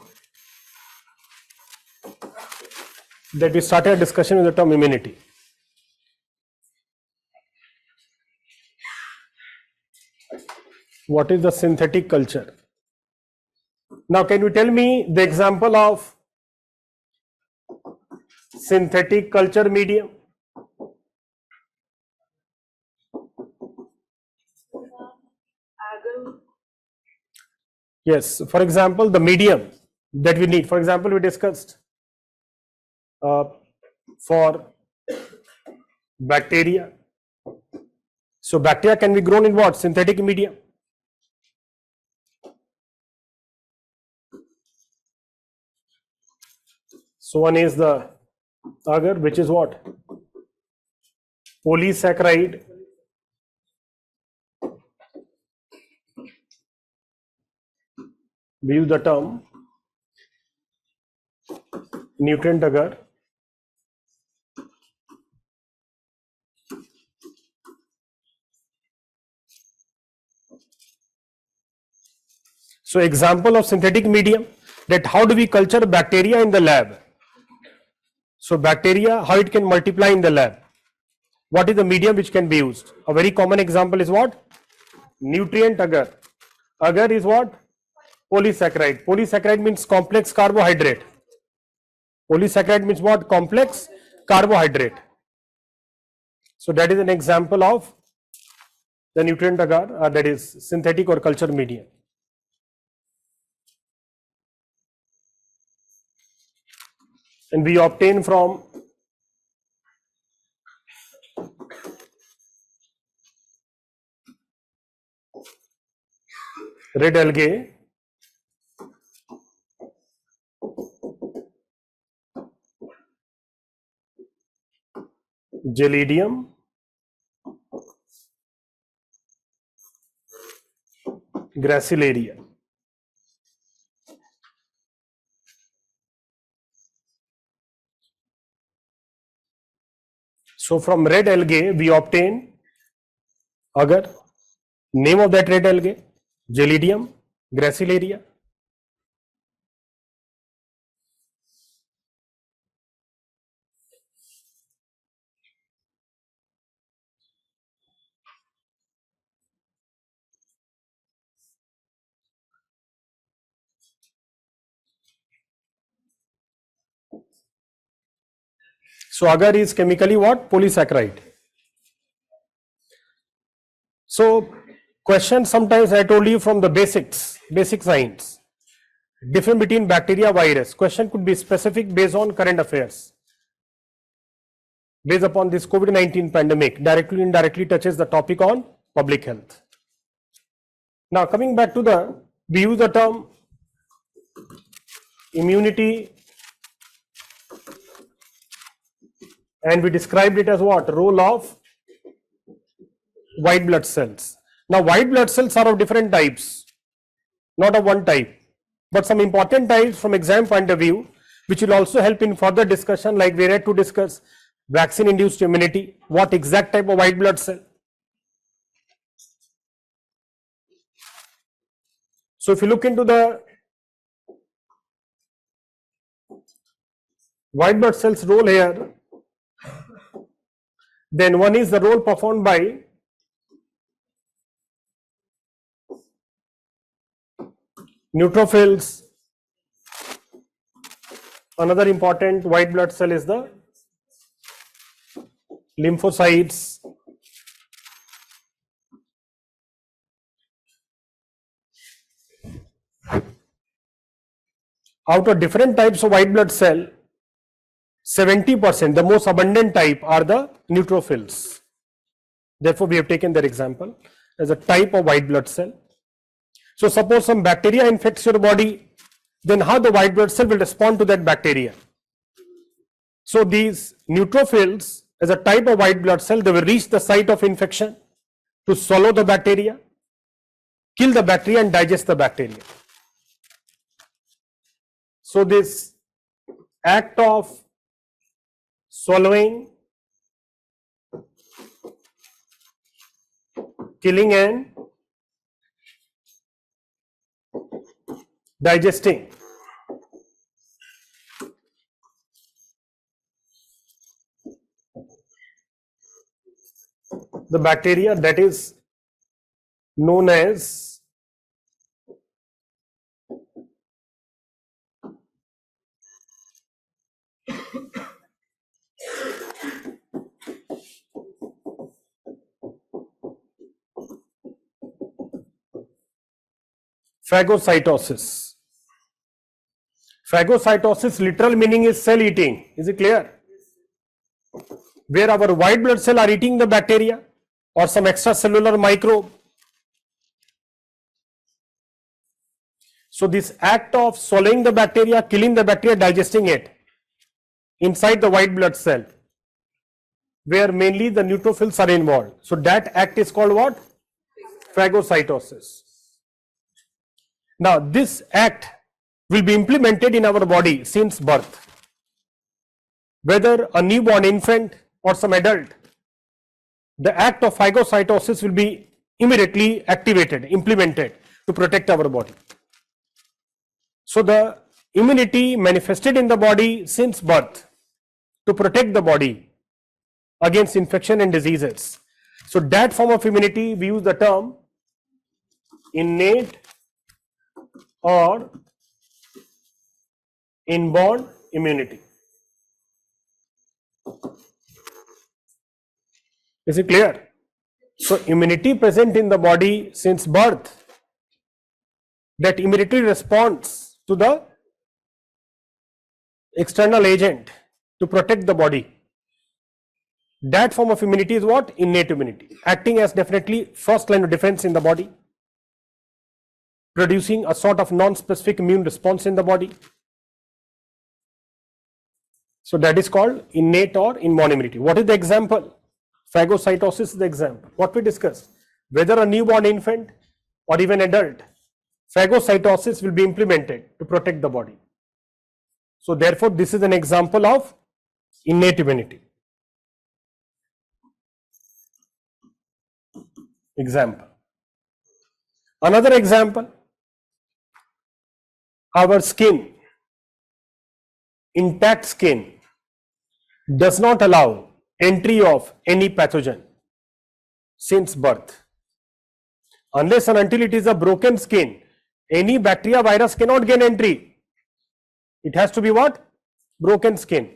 that we started a discussion with the term immunity. What is the synthetic culture? Now can you tell me the example of synthetic culture medium? agar, Yes, for example, the medium that we need. For example, we discussed for bacteria. So bacteria can be grown in what? Synthetic medium. So one is the agar, which is what? Polysaccharide. We use the term nutrient agar. So example of synthetic medium, that how do we culture bacteria in the lab? So bacteria, how it can multiply in the lab? What is the medium which can be used? A very common example is what? Nutrient agar. Agar is what? Polysaccharide. Polysaccharide means complex carbohydrate. Polysaccharide means what? Complex carbohydrate. So that is an example of the nutrient agar, that is synthetic or culture medium. And we obtain from red algae, Gelidium, Gracilaria. So from red algae we obtain agar. Name of that red algae? Gelidium, Gracilaria. So agar is chemically what? Polysaccharide. So question sometimes I told you from the basics, basic science. Difference between bacteria, virus. Question could be specific based on current affairs. Based upon this COVID-19 pandemic, directly indirectly touches the topic on public health. Now coming back to we use the term immunity and we described it as what? Role of white blood cells. Now white blood cells are of different types, not of one type, but some important types from exam point of view, which will also help in further discussion, like we had to discuss vaccine induced immunity, what exact type of white blood cell. So if you look into the white blood cells role here, then one is the role performed by neutrophils. Another important white blood cell is the lymphocytes. Out of different types of white blood cell, 70%, the most abundant type, are the neutrophils. Therefore, we have taken that example as a type of white blood cell. So suppose some bacteria infects your body, then how the white blood cell will respond to that bacteria? So these neutrophils, as a type of white blood cell, they will reach the site of infection to swallow the bacteria, kill the bacteria and digest the bacteria. So this act of swallowing, killing and digesting the bacteria that is known as phagocytosis. Phagocytosis literal meaning is cell eating. Is it clear? Where our white blood cell are eating the bacteria or some extracellular microbe. So this act of swallowing the bacteria, killing the bacteria, digesting it inside the white blood cell, where mainly the neutrophils are involved. So that act is called what? Phagocytosis. Now this act will be implemented in our body since birth. Whether a newborn infant or some adult, the act of phagocytosis will be immediately activated, implemented to protect our body. So the immunity manifested in the body since birth to protect the body against infection and diseases. So that form of immunity, we use the term innate or inborn immunity. Is it clear? So immunity present in the body since birth that immediately responds to the external agent to protect the body. That form of immunity is what? Innate immunity, acting as definitely first line of defense in the body, producing a sort of non-specific immune response in the body. So that is called innate or inborn immunity. What is the example? Phagocytosis is the example. What we discussed, whether a newborn infant or even adult, phagocytosis will be implemented to protect the body. So therefore, this is an example of innate immunity. Example. Another example, our skin, intact skin does not allow entry of any pathogen since birth. Unless and until it is a broken skin, any bacteria, virus cannot gain entry. It has to be what? Broken skin.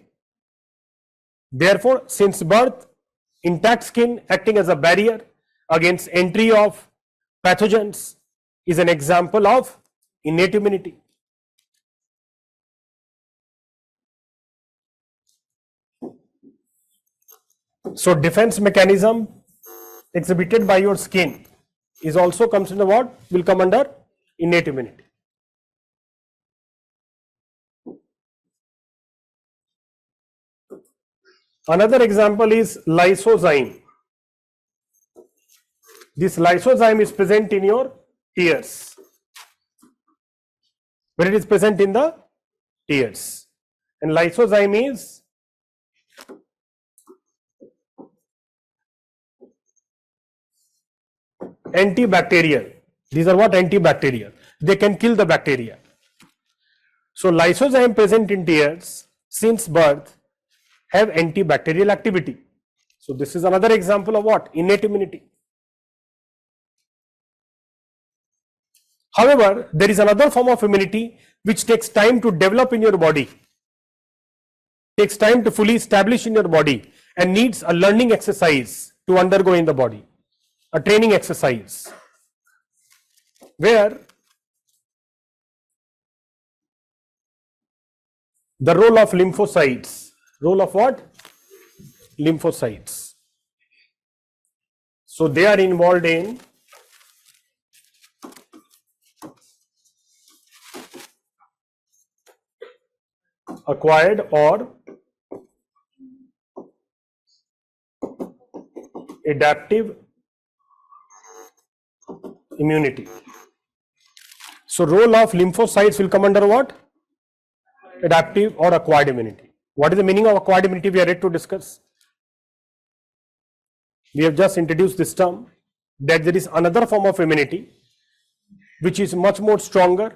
Therefore, since birth, intact skin acting as a barrier against entry of pathogens is an example of innate immunity. So defense mechanism exhibited by your skin is also comes under what? Will come under innate immunity. Another example is lysozyme. This lysozyme is present in your tears. Where it is present in the tears. And lysozyme is antibacterial. These are what? Antibacterial. They can kill the bacteria. So lysozyme present in tears since birth have antibacterial activity. So this is another example of what? Innate immunity. However, there is another form of immunity which takes time to develop in your body, takes time to fully establish in your body and needs a learning exercise to undergo in the body, a training exercise, where the role of lymphocytes, role of what? Lymphocytes. So they are involved in acquired or adaptive immunity. So role of lymphocytes will come under what? Adaptive or acquired immunity. What is the meaning of acquired immunity? We are ready to discuss. We have just introduced this term, that there is another form of immunity which is much more stronger,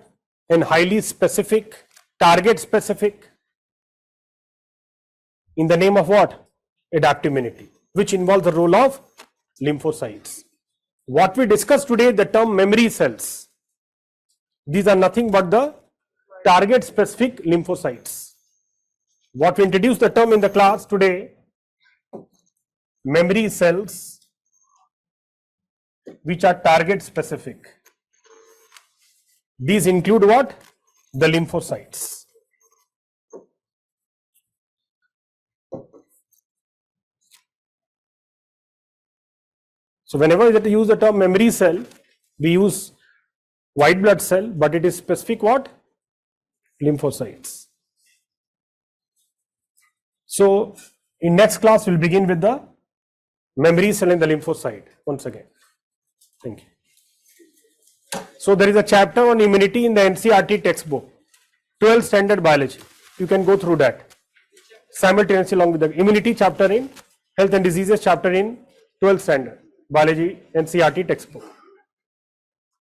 and highly specific, target specific, in the name of what? Adaptive immunity, which involves the role of lymphocytes. What we discussed today, the term memory cells, these are nothing but the target specific lymphocytes. What we introduced the term in the class today, memory cells, which are target specific. These include what? The lymphocytes. So whenever we use the term memory cell, we use white blood cell, but it is specific what? Lymphocytes. So in next class, we'll begin with the memory cell and the lymphocyte once again. Thank you. So there is a chapter on immunity in the NCERT textbook, 12th standard biology. You can go through that simultaneously along with the immunity chapter in health and diseases chapter in 12th standard biology NCERT textbook.